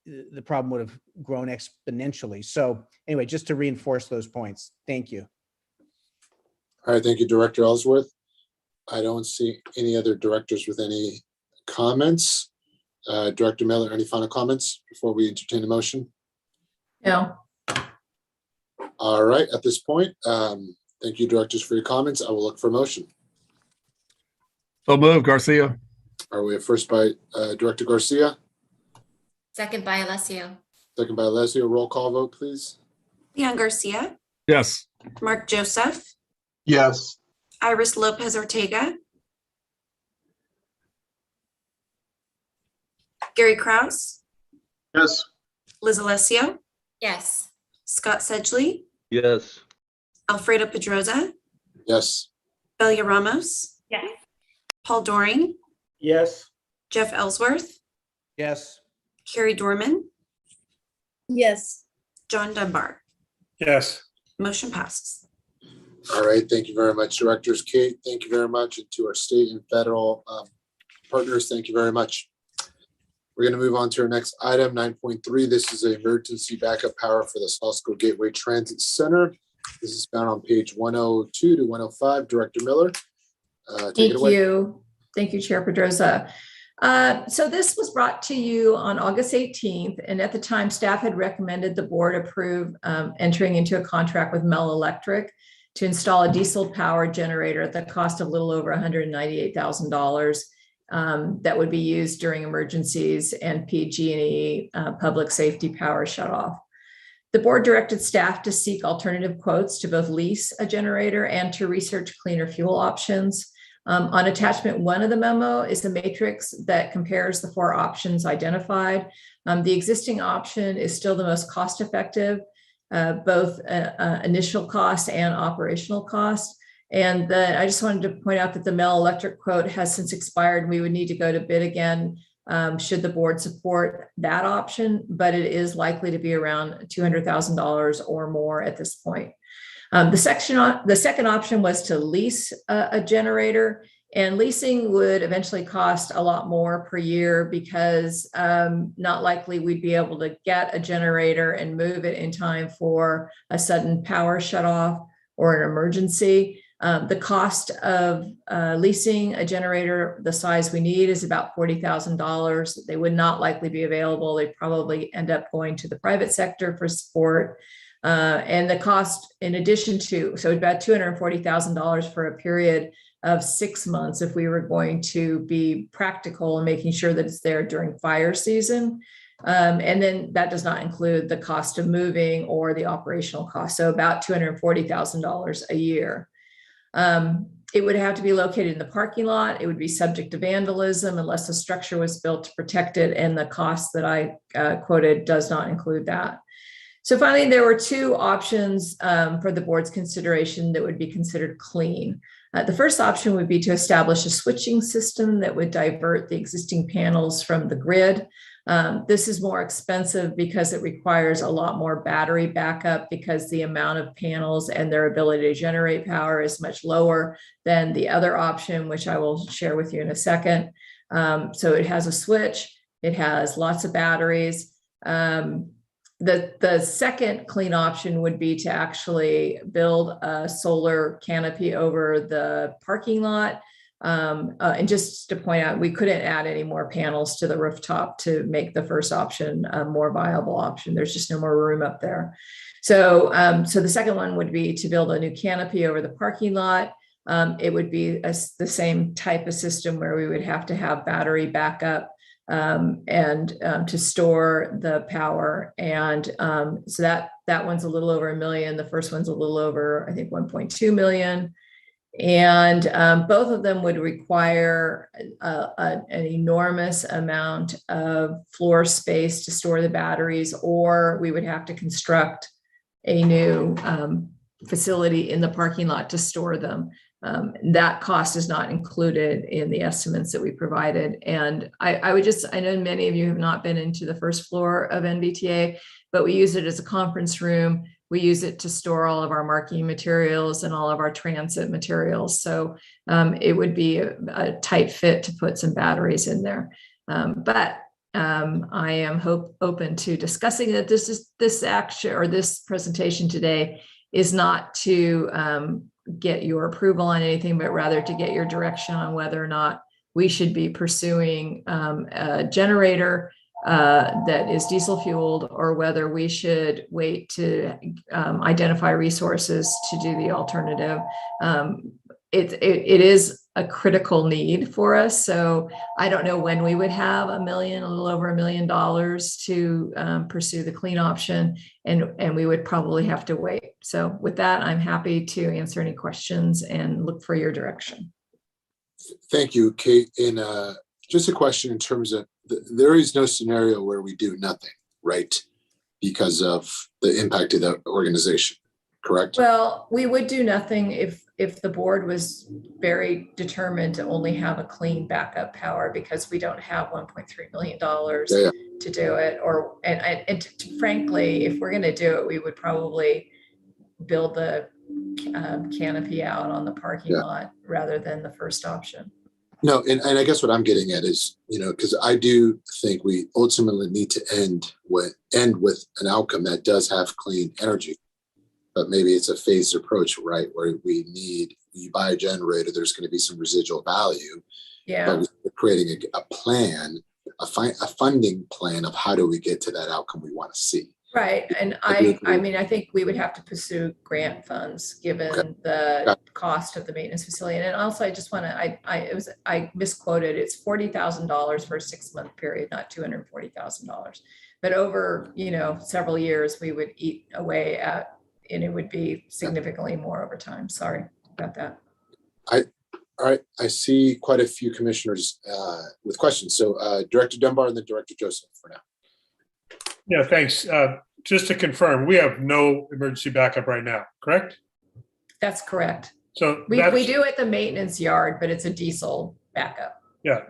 the problem would have grown exponentially. So anyway, just to reinforce those points. Thank you. All right, thank you, Director Ellsworth. I don't see any other directors with any comments. Director Miller, any final comments before we entertain a motion? No. All right, at this point, thank you, directors, for your comments. I will look for a motion. So moved, Garcia. Are we first by Director Garcia, Second by Alessio. second by Alessio? Roll call vote, please. Leon Garcia, Yes. Mark Joseph, Yes. Iris Lopez Ortega, Gary Kraus, Yes. Liz Alessio, Yes. Scott Sedgley, Yes. Alfredo Pedroza, Yes. Belia Ramos, Yes. Paul Doring, Yes. Jeff Ellsworth, Yes. Carrie Dorman, Yes. John Dunbar. Yes. Motion passes. All right, thank you very much, directors. Kate, thank you very much. And to our state and federal partners, thank you very much. We're going to move on to our next item, 9.3. This is an emergency backup power for the South School Gateway Transit Center. This is found on page 102 to 105. Director Miller, take it Thank away. you. Thank you, Chair Pedroza. So this was brought to you on August 18th, and at the time, staff had recommended the board approve entering into a contract with Mel Electric to install a diesel-powered generator at the cost of a little over $198,000 that would be used during emergencies and PG&E public safety power shutoff. The board directed staff to seek alternative quotes to both lease a generator and to research cleaner fuel options. On attachment 1 of the memo is the matrix that compares the 4 options identified. The existing option is still the most cost-effective, both initial cost and operational cost. And I just wanted to point out that the Mel Electric quote has since expired. We would need to go to bid again should the board support that option, but it is likely to be around $200,000 or more at this point. The second option was to lease a generator, and leasing would eventually cost a lot more per year because not likely we'd be able to get a generator and move it in time for a sudden power shutoff or an emergency. The cost of leasing a generator the size we need is about $40,000. They would not likely be available. They'd probably end up going to the private sector for support. And the cost, in addition to, so about $240,000 for a period of 6 months if we were going to be practical and making sure that it's there during fire season. And then that does not include the cost of moving or the operational cost. So about $240,000 a year. It would have to be located in the parking lot. It would be subject to vandalism unless a structure was built to protect it. And the cost that I quoted does not include that. So finally, there were 2 options for the board's consideration that would be considered clean. The first option would be to establish a switching system that would divert the existing panels from the grid. This is more expensive because it requires a lot more battery backup because the amount of panels and their ability to generate power is much lower than the other option, which I will share with you in a second. So it has a switch, it has lots of batteries. The second clean option would be to actually build a solar canopy over the parking lot. And just to point out, we couldn't add any more panels to the rooftop to make the first option a more viable option. There's just no more room up there. So the second one would be to build a new canopy over the parking lot. It would be the same type of system where we would have to have battery backup and to store the power. And so that one's a little over $1 million. The first one's a little over, I think, 1.2 million. And both of them would require an enormous amount of floor space to store the batteries, or we would have to construct a new facility in the parking lot to store them. That cost is not included in the estimates that we provided. And I know many of you have not been into the first floor of NVTA, but we use it as a conference room. We use it to store all of our marking materials and all of our transit materials. So it would be a tight fit to put some batteries in there. But I am open to discussing that. This action or this presentation today is not to get your approval on anything, but rather to get your direction on whether or not we should be pursuing a generator that is diesel fueled, or whether we should wait to identify resources to do the alternative. It is a critical need for us. So I don't know when we would have a little over $1 million to pursue the clean option, and we would probably have to wait. So with that, I'm happy to answer any questions and look for your direction. Thank you, Kate. And just a question in terms of, there is no scenario where we do nothing, right? Because of the impact of the organization, correct? Well, we would do nothing if the board was very determined to only have a clean backup power, because we don't have $1.3 million to do it. And frankly, if we're going to do it, we would probably build the canopy out on the parking lot rather than the first option. No, and I guess what I'm getting at is, because I do think we ultimately need to end with an outcome that does have clean energy. But maybe it's a phased approach, right? Where you buy a generator, there's going to be some residual value. Yeah. But we're creating a plan, a funding plan of how do we get to that outcome we want to see. Right. And I mean, I think we would have to pursue grant funds given the cost of the maintenance facility. And also I just want to, I misquoted, it's $40,000 for a 6-month period, not $240,000. But over, several years, we would eat away at, and it would be significantly more over time. Sorry about that. All right. I see quite a few commissioners with questions. So Director Dunbar and then Director Joseph for now. Yeah, thanks. Just to confirm, we have no emergency backup right now, correct? That's correct. So we do at the maintenance yard, but it's a diesel backup. Yeah,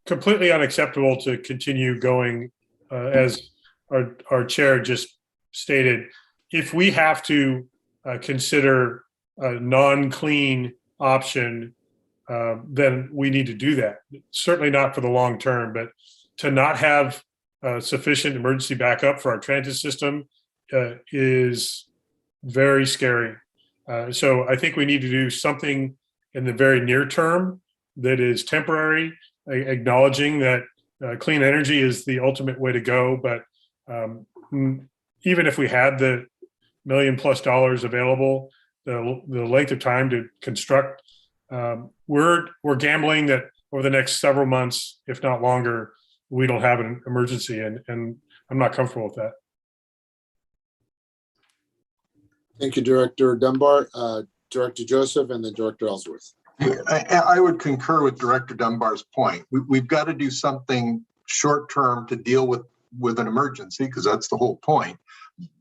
completely unacceptable to continue going as our chair just stated. If we have to consider a non-clean option, then we need to do that. Certainly not for the long term, but to not have sufficient emergency backup for our transit system is very scary. So I think we need to do something in the very near term that is temporary, acknowledging that clean energy is the ultimate way to go. But even if we had the $1 million+ available, the length of time to construct, we're gambling that over the next several months, if not longer, we don't have an emergency, and I'm not comfortable with that. Thank you, Director Dunbar. Director Joseph and then Director Ellsworth. I would concur with Director Dunbar's point. We've got to do something short term to deal with an emergency, because that's the whole point.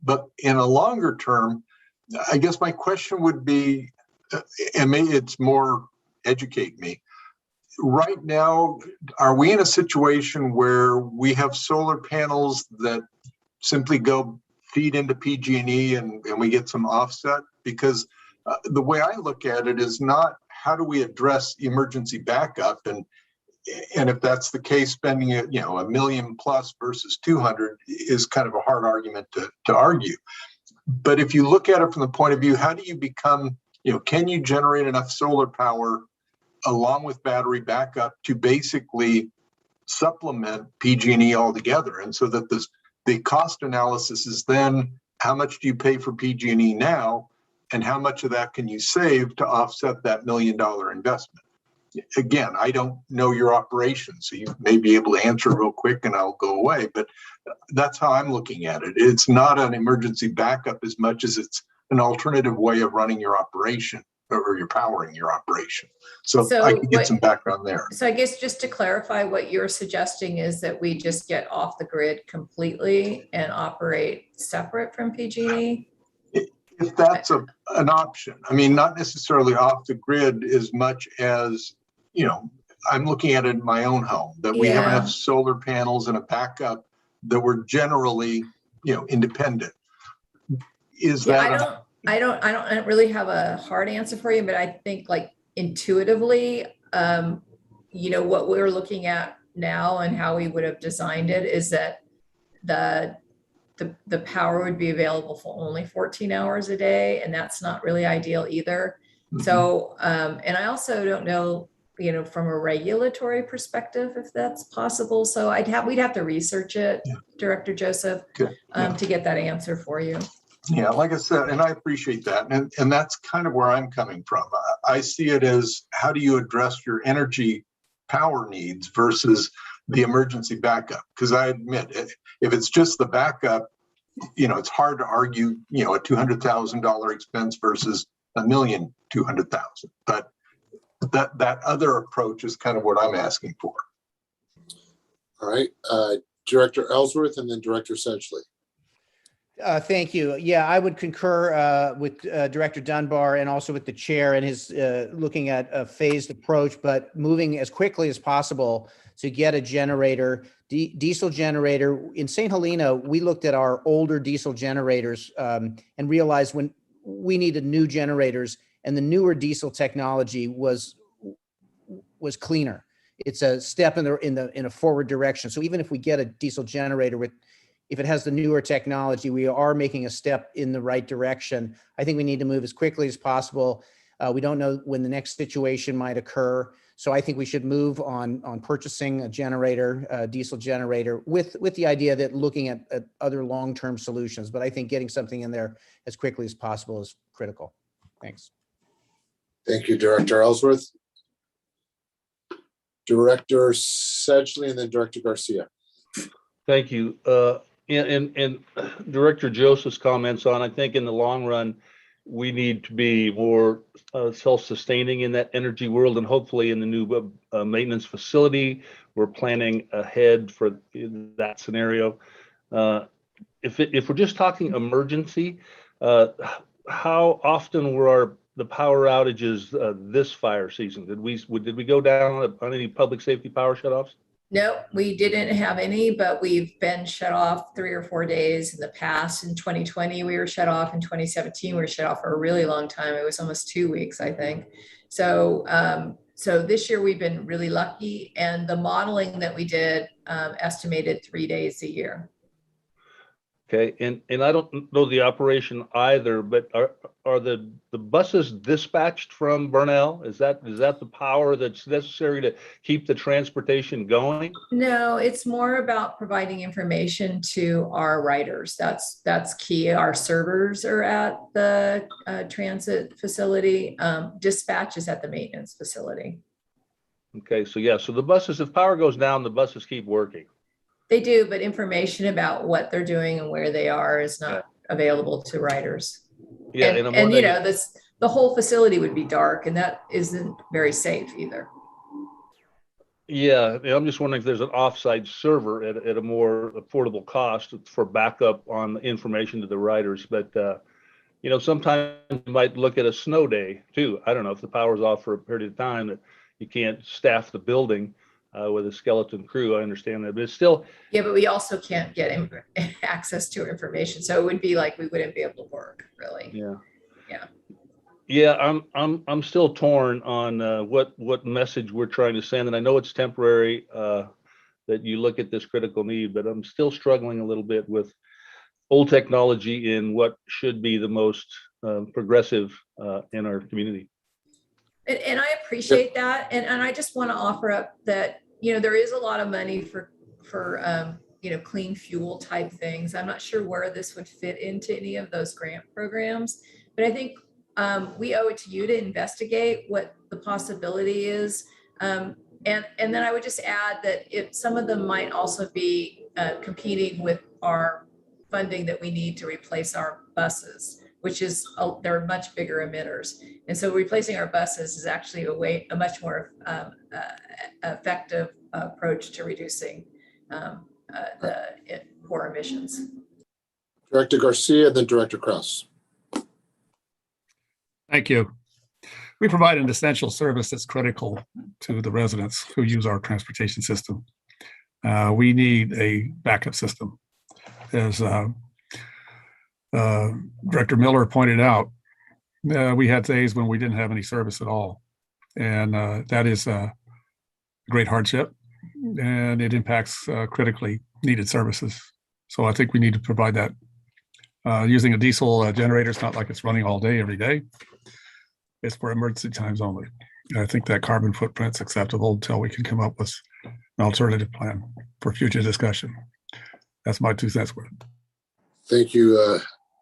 But in a longer term, I guess my question would be, and maybe it's more educate me. Right now, are we in a situation where we have solar panels that simply go feed into PG&E and we get some offset? Because the way I look at it is not how do we address emergency backup, and if that's the case, spending $1 million+ versus 200 is kind of a hard argument to argue. But if you look at it from the point of view, how do you become, can you generate enough solar power along with battery backup to basically supplement PG&E altogether? And so that the cost analysis is then how much do you pay for PG&E now, and how much of that can you save to offset that $1 million investment? Again, I don't know your operation, so you may be able to answer real quick and I'll go away, but that's how I'm looking at it. It's not an emergency backup as much as it's an alternative way of running your operation, or you're powering your operation. So I can get some background there. So I guess just to clarify, what you're suggesting is that we just get off the grid completely and operate separate from PG&E? If that's an option, I mean, not necessarily off the grid as much as, I'm looking at it in my own home, that we have enough solar panels and a backup that we're generally, independent. Is that? I don't really have a hard answer for you, but I think like intuitively, what we're looking at now and how we would have designed it is that the power would be available for only 14 hours a day, and that's not really ideal either. So, and I also don't know, from a regulatory perspective, if that's possible. So we'd have to research it, Director Joseph, to get that answer for you. Yeah, like I said, and I appreciate that. And that's kind of where I'm coming from. I see it as, how do you address your energy power needs versus the emergency backup? Because I admit, if it's just the backup, it's hard to argue, a $200,000 expense versus $1,200,000. But that other approach is kind of what I'm asking for. All right, Director Ellsworth and then Director Sedgley. Thank you. Yeah, I would concur with Director Dunbar and also with the chair and his looking at a phased approach, but moving as quickly as possible to get a generator, diesel generator. In St. Helena, we looked at our older diesel generators and realized when we needed new generators, and the newer diesel technology was cleaner. It's a step in a forward direction. So even if we get a diesel generator if it has the newer technology, we are making a step in the right direction. I think we need to move as quickly as possible. We don't know when the next situation might occur. So I think we should move on purchasing a generator, a diesel generator, with the idea that looking at other long-term solutions. But I think getting something in there as quickly as possible is critical. Thanks. Thank you, Director Ellsworth. Director Sedgley and then Director Garcia. Thank you. And Director Joseph's comments on, I think in the long run, we need to be more self-sustaining in that energy world, and hopefully in the new maintenance facility, we're planning ahead for that scenario. If we're just talking emergency, how often were the power outages this fire season? Did we go down on any public safety power shutoffs? No, we didn't have any, but we've been shut off 3 or 4 days in the past. In 2020, we were shut off. In 2017, we were shut off for a really long time. It was almost 2 weeks, I think. So, so this year we've been really lucky, and the modeling that we did estimated 3 days a year. Okay, and I don't know the operation either, but are the buses dispatched from Burnell? Is that the power that's necessary to keep the transportation going? No, it's more about providing information to our riders. That's key. Our servers are at the transit facility. Dispatch is at the maintenance facility. Okay, so yeah, so the buses, if power goes down, the buses keep working. They do, but information about what they're doing and where they are is not available to riders. Yeah, and the whole facility would be dark, and that isn't very safe either. Yeah, I'm just wondering if there's an offsite server at a more affordable cost for backup on information to the riders. But sometimes you might look at a snow day too. I don't know if the power's off for a period of time that you can't staff the building with a skeleton crew. I understand that, but it's still. Yeah, but we also can't get access to information, so it would be like we wouldn't be able to work, really. Yeah. Yeah. Yeah, I'm still torn on what message we're trying to send, and I know it's temporary that you look at this critical need, but I'm still struggling a little bit with old technology in what should be the most progressive in our community. And I appreciate that, and I just want to offer up that there is a lot of money for clean fuel type things. I'm not sure where this would fit into any of those grant programs, but I think we owe it to you to investigate what the possibility is. And then I would just add that if some of them might also be competing with our funding that we need to replace our buses, which is they're much bigger emitters. And so replacing our buses is actually a much more effective approach to reducing the poor emissions. Director Garcia, then Director Krause. Thank you. We provide an essential service that's critical to the residents who use our transportation system. We need a backup system. As Director Miller pointed out, we had days when we didn't have any service at all. And that is a great hardship, and it impacts critically needed services. So I think we need to provide that. Using a diesel generator, it's not like it's running all day, every day. It's for emergency times only. I think that carbon footprint's acceptable until we can come up with an alternative plan for future discussion. That's my 2 cents worth. Thank you,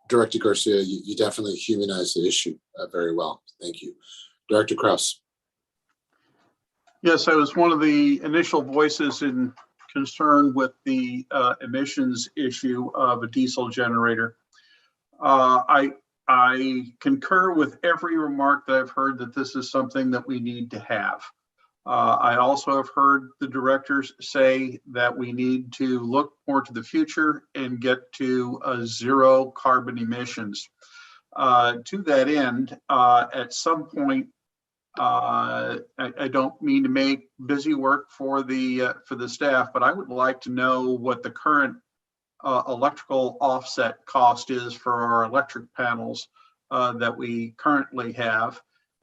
Director Garcia. You definitely humanized the issue very well. Thank you. Director Kraus. Yes, I was one of the initial voices in concern with the emissions issue of a diesel generator. I concur with every remark that I've heard that this is something that we need to have. I also have heard the directors say that we need to look more to the future and get to zero carbon emissions. To that end, at some point, I don't mean to make busy work for the staff, but I would like to know what the current electrical offset cost is for our electric panels that we currently have.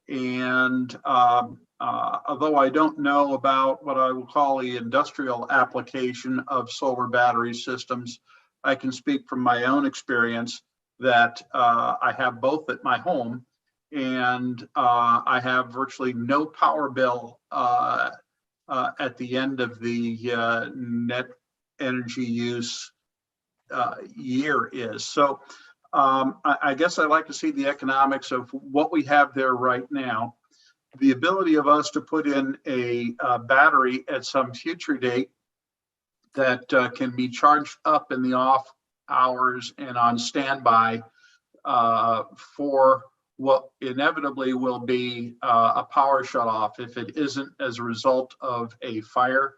And although I don't know about what I will call the industrial application of solar battery systems, I can speak from my own experience that I have both at my home, and I have virtually no power bill at the end of the net energy use year is. So I guess I'd like to see the economics of what we have there right now. The ability of us to put in a battery at some future date that can be charged up in the off hours and on standby for what inevitably will be a power shutoff if it isn't as a result of a fire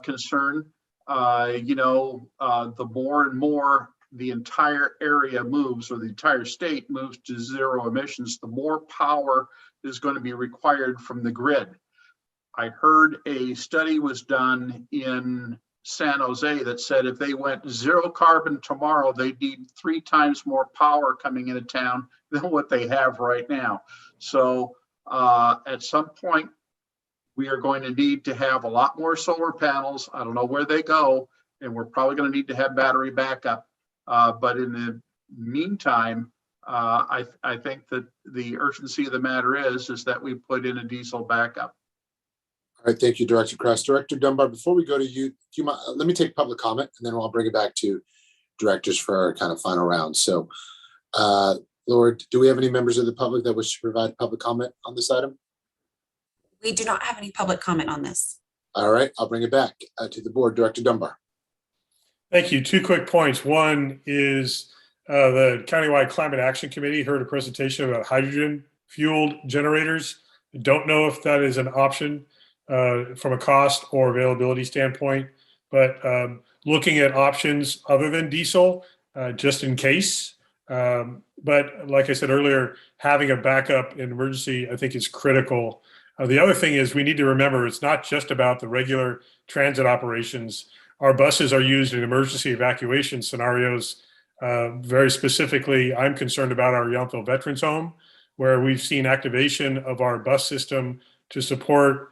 concern. The more and more the entire area moves, or the entire state moves to zero emissions, the more power is going to be required from the grid. I heard a study was done in San Jose that said if they went zero carbon tomorrow, they'd need 3 times more power coming into town than what they have right now. So at some point, we are going to need to have a lot more solar panels. I don't know where they go, and we're probably going to need to have battery backup. But in the meantime, I think that the urgency of the matter is that we put in a diesel backup. All right, thank you, Director Kress. Director Dunbar, before we go to you, do you mind, let me take public comment, and then I'll bring it back to directors for our kind of final round. So, Lord, do we have any members of the public that wish to provide public comment on this item? We do not have any public comment on this. All right, I'll bring it back to the board. Director Dunbar. Thank you. 2 quick points. One is the Countywide Climate Action Committee heard a presentation about hydrogen fueled generators. Don't know if that is an option from a cost or availability standpoint, but looking at options other than diesel, just in case. But like I said earlier, having a backup in emergency, I think, is critical. The other thing is we need to remember it's not just about the regular transit operations. Our buses are used in emergency evacuation scenarios. Very specifically, I'm concerned about our Yountville Veterans Home, where we've seen activation of our bus system to support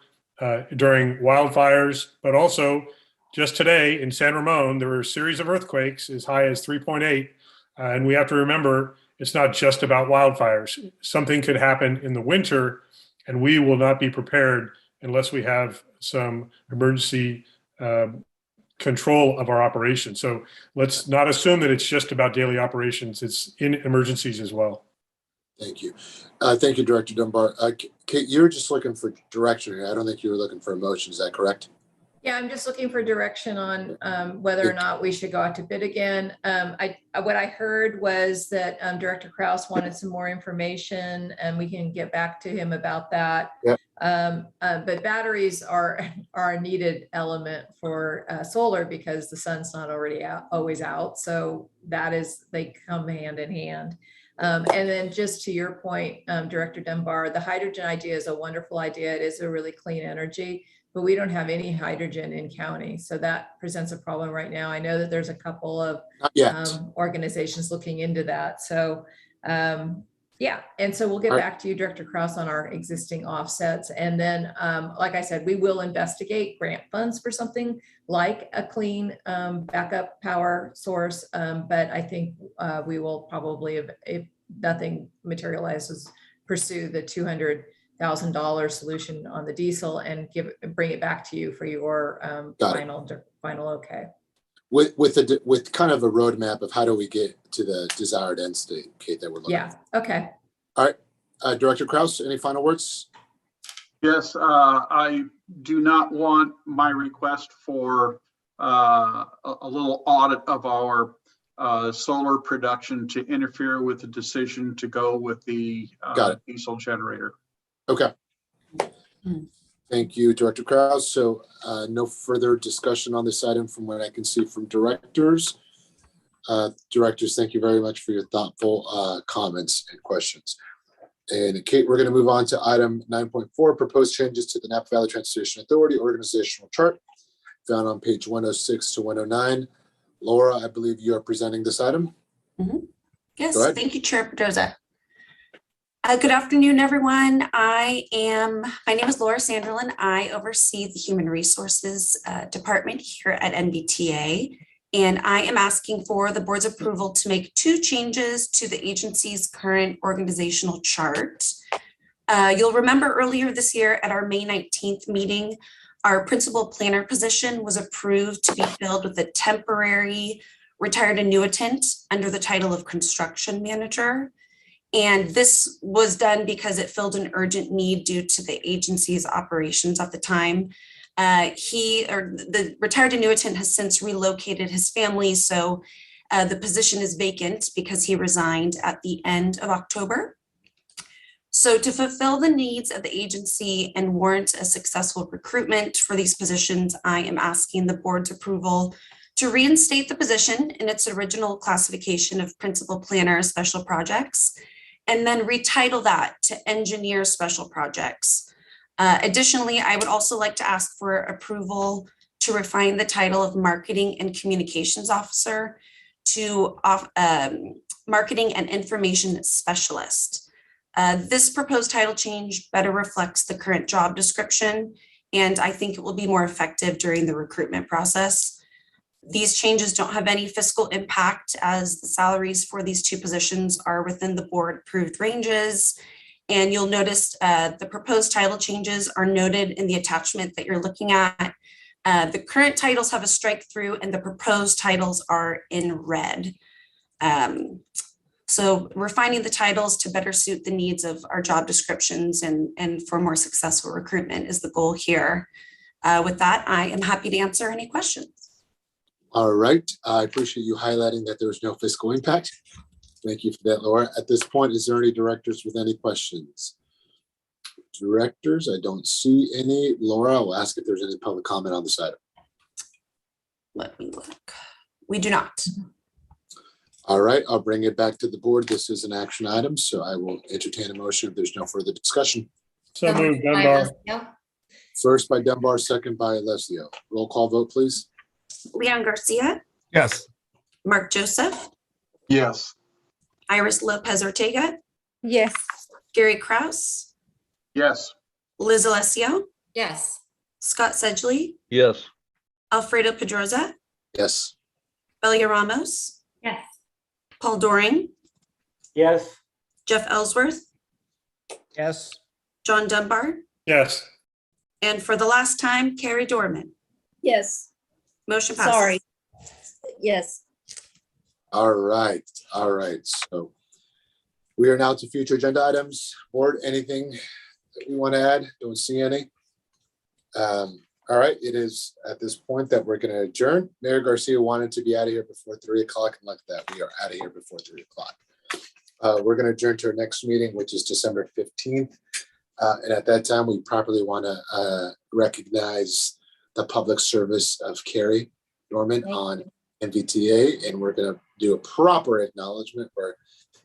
during wildfires, but also just today in San Ramon, there were a series of earthquakes as high as 3.8. And we have to remember, it's not just about wildfires. Something could happen in the winter, and we will not be prepared unless we have some emergency control of our operation. So let's not assume that it's just about daily operations. It's in emergencies as well. Thank you. Thank you, Director Dunbar. Kate, you're just looking for direction here. I don't think you were looking for a motion. Is that correct? Yeah, I'm just looking for direction on whether or not we should go out to bid again. What I heard was that Director Krause wanted some more information, and we can get back to him about that. Yep. But batteries are a needed element for solar because the sun's not always out. So they come hand in hand. And then just to your point, Director Dunbar, the hydrogen idea is a wonderful idea. It is a really clean energy, but we don't have any hydrogen in county. So that presents a problem right now. I know that there's a couple of organizations looking into that. So yeah, and so we'll get back to you, Director Krause, on our existing offsets. And then, like I said, we will investigate grant funds for something like a clean backup power source. But I think we will probably, if nothing materializes, pursue the $200,000 solution on the diesel and bring it back to you for your final okay. With kind of a roadmap of how do we get to the desired end state, Kate, that we're looking for. Okay. All right, Director Krause, any final words? Yes, I do not want my request for a little audit of our solar production to interfere with the decision to go with the diesel generator. Okay. Thank you, Director Krause. So no further discussion on this item from what I can see from directors. Directors, thank you very much for your thoughtful comments and questions. And Kate, we're going to move on to item 9.4, proposed changes to the Napa Valley Transportation Authority organizational chart found on page 106 to 109. Laura, I believe you are presenting this item. Yes, thank you, Chair Pedroza. Good afternoon, everyone. My name is Laura Sanderlin. I oversee the Human Resources Department here at NVTA, and I am asking for the board's approval to make 2 changes to the agency's current organizational chart. You'll remember earlier this year at our May 19th meeting, our principal planner position was approved to be filled with a temporary retired annuitant under the title of construction manager. And this was done because it filled an urgent need due to the agency's operations at the time. The retired annuitant has since relocated his family, so the position is vacant because he resigned at the end of October. So to fulfill the needs of the agency and warrant a successful recruitment for these positions, I am asking the board's approval to reinstate the position in its original classification of principal planner special projects, and then retitle that to engineer special projects. Additionally, I would also like to ask for approval to refine the title of Marketing and Communications Officer to Marketing and Information Specialist. This proposed title change better reflects the current job description, and I think it will be more effective during the recruitment process. These changes don't have any fiscal impact as the salaries for these 2 positions are within the board approved ranges. And you'll notice the proposed title changes are noted in the attachment that you're looking at. The current titles have a strike through and the proposed titles are in red. So refining the titles to better suit the needs of our job descriptions and for more successful recruitment is the goal here. With that, I am happy to answer any questions. All right, I appreciate you highlighting that there was no fiscal impact. Thank you for that, Laura. At this point, is there any directors with any questions? Directors, I don't see any. Laura, I'll ask if there's any public comment on this item. Let me look. We do not. All right, I'll bring it back to the board. This is an action item, so I will entertain a motion if there's no further discussion. So moved, Dunbar. First by Dunbar, second by Leslio. Roll call vote, please. Leon Garcia, Yes. Mark Joseph, Yes. Iris Lopez Ortega, Yes. Gary Krause, Yes. Liz Alessio, Yes. Scott Sedgley, Yes. Alfredo Pedroza, Yes. Belia Ramos, Yes. Paul Doring, Yes. Jeff Ellsworth, Yes. John Dunbar, Yes. and for the last time, Carrie Dorman. Yes. Motion passes. Sorry. Yes. All right. So we are now to future agenda items. Board, anything that we want to add? Don't see any. All right. It is at this point that we're going to adjourn. Mayor Garcia wanted to be out of here before 3 o'clock, and like that, we are out of here before 3 o'clock. We're going to adjourn to our next meeting, which is December 15th. And at that time, we properly want to recognize the public service of Carrie Dorman on NVTA, and we're going to do a proper acknowledgement where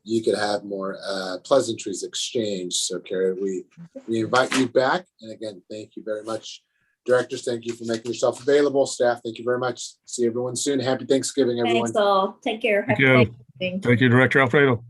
you could have more pleasantries exchanged. So Carrie, we invite you back. And again, thank you very much. Directors, thank you for making yourself available. Staff, thank you very much. See everyone soon. Happy Thanksgiving, everyone. Thanks all. Take care. Thank Have a you. great evening. Thank you, Director Alfredo.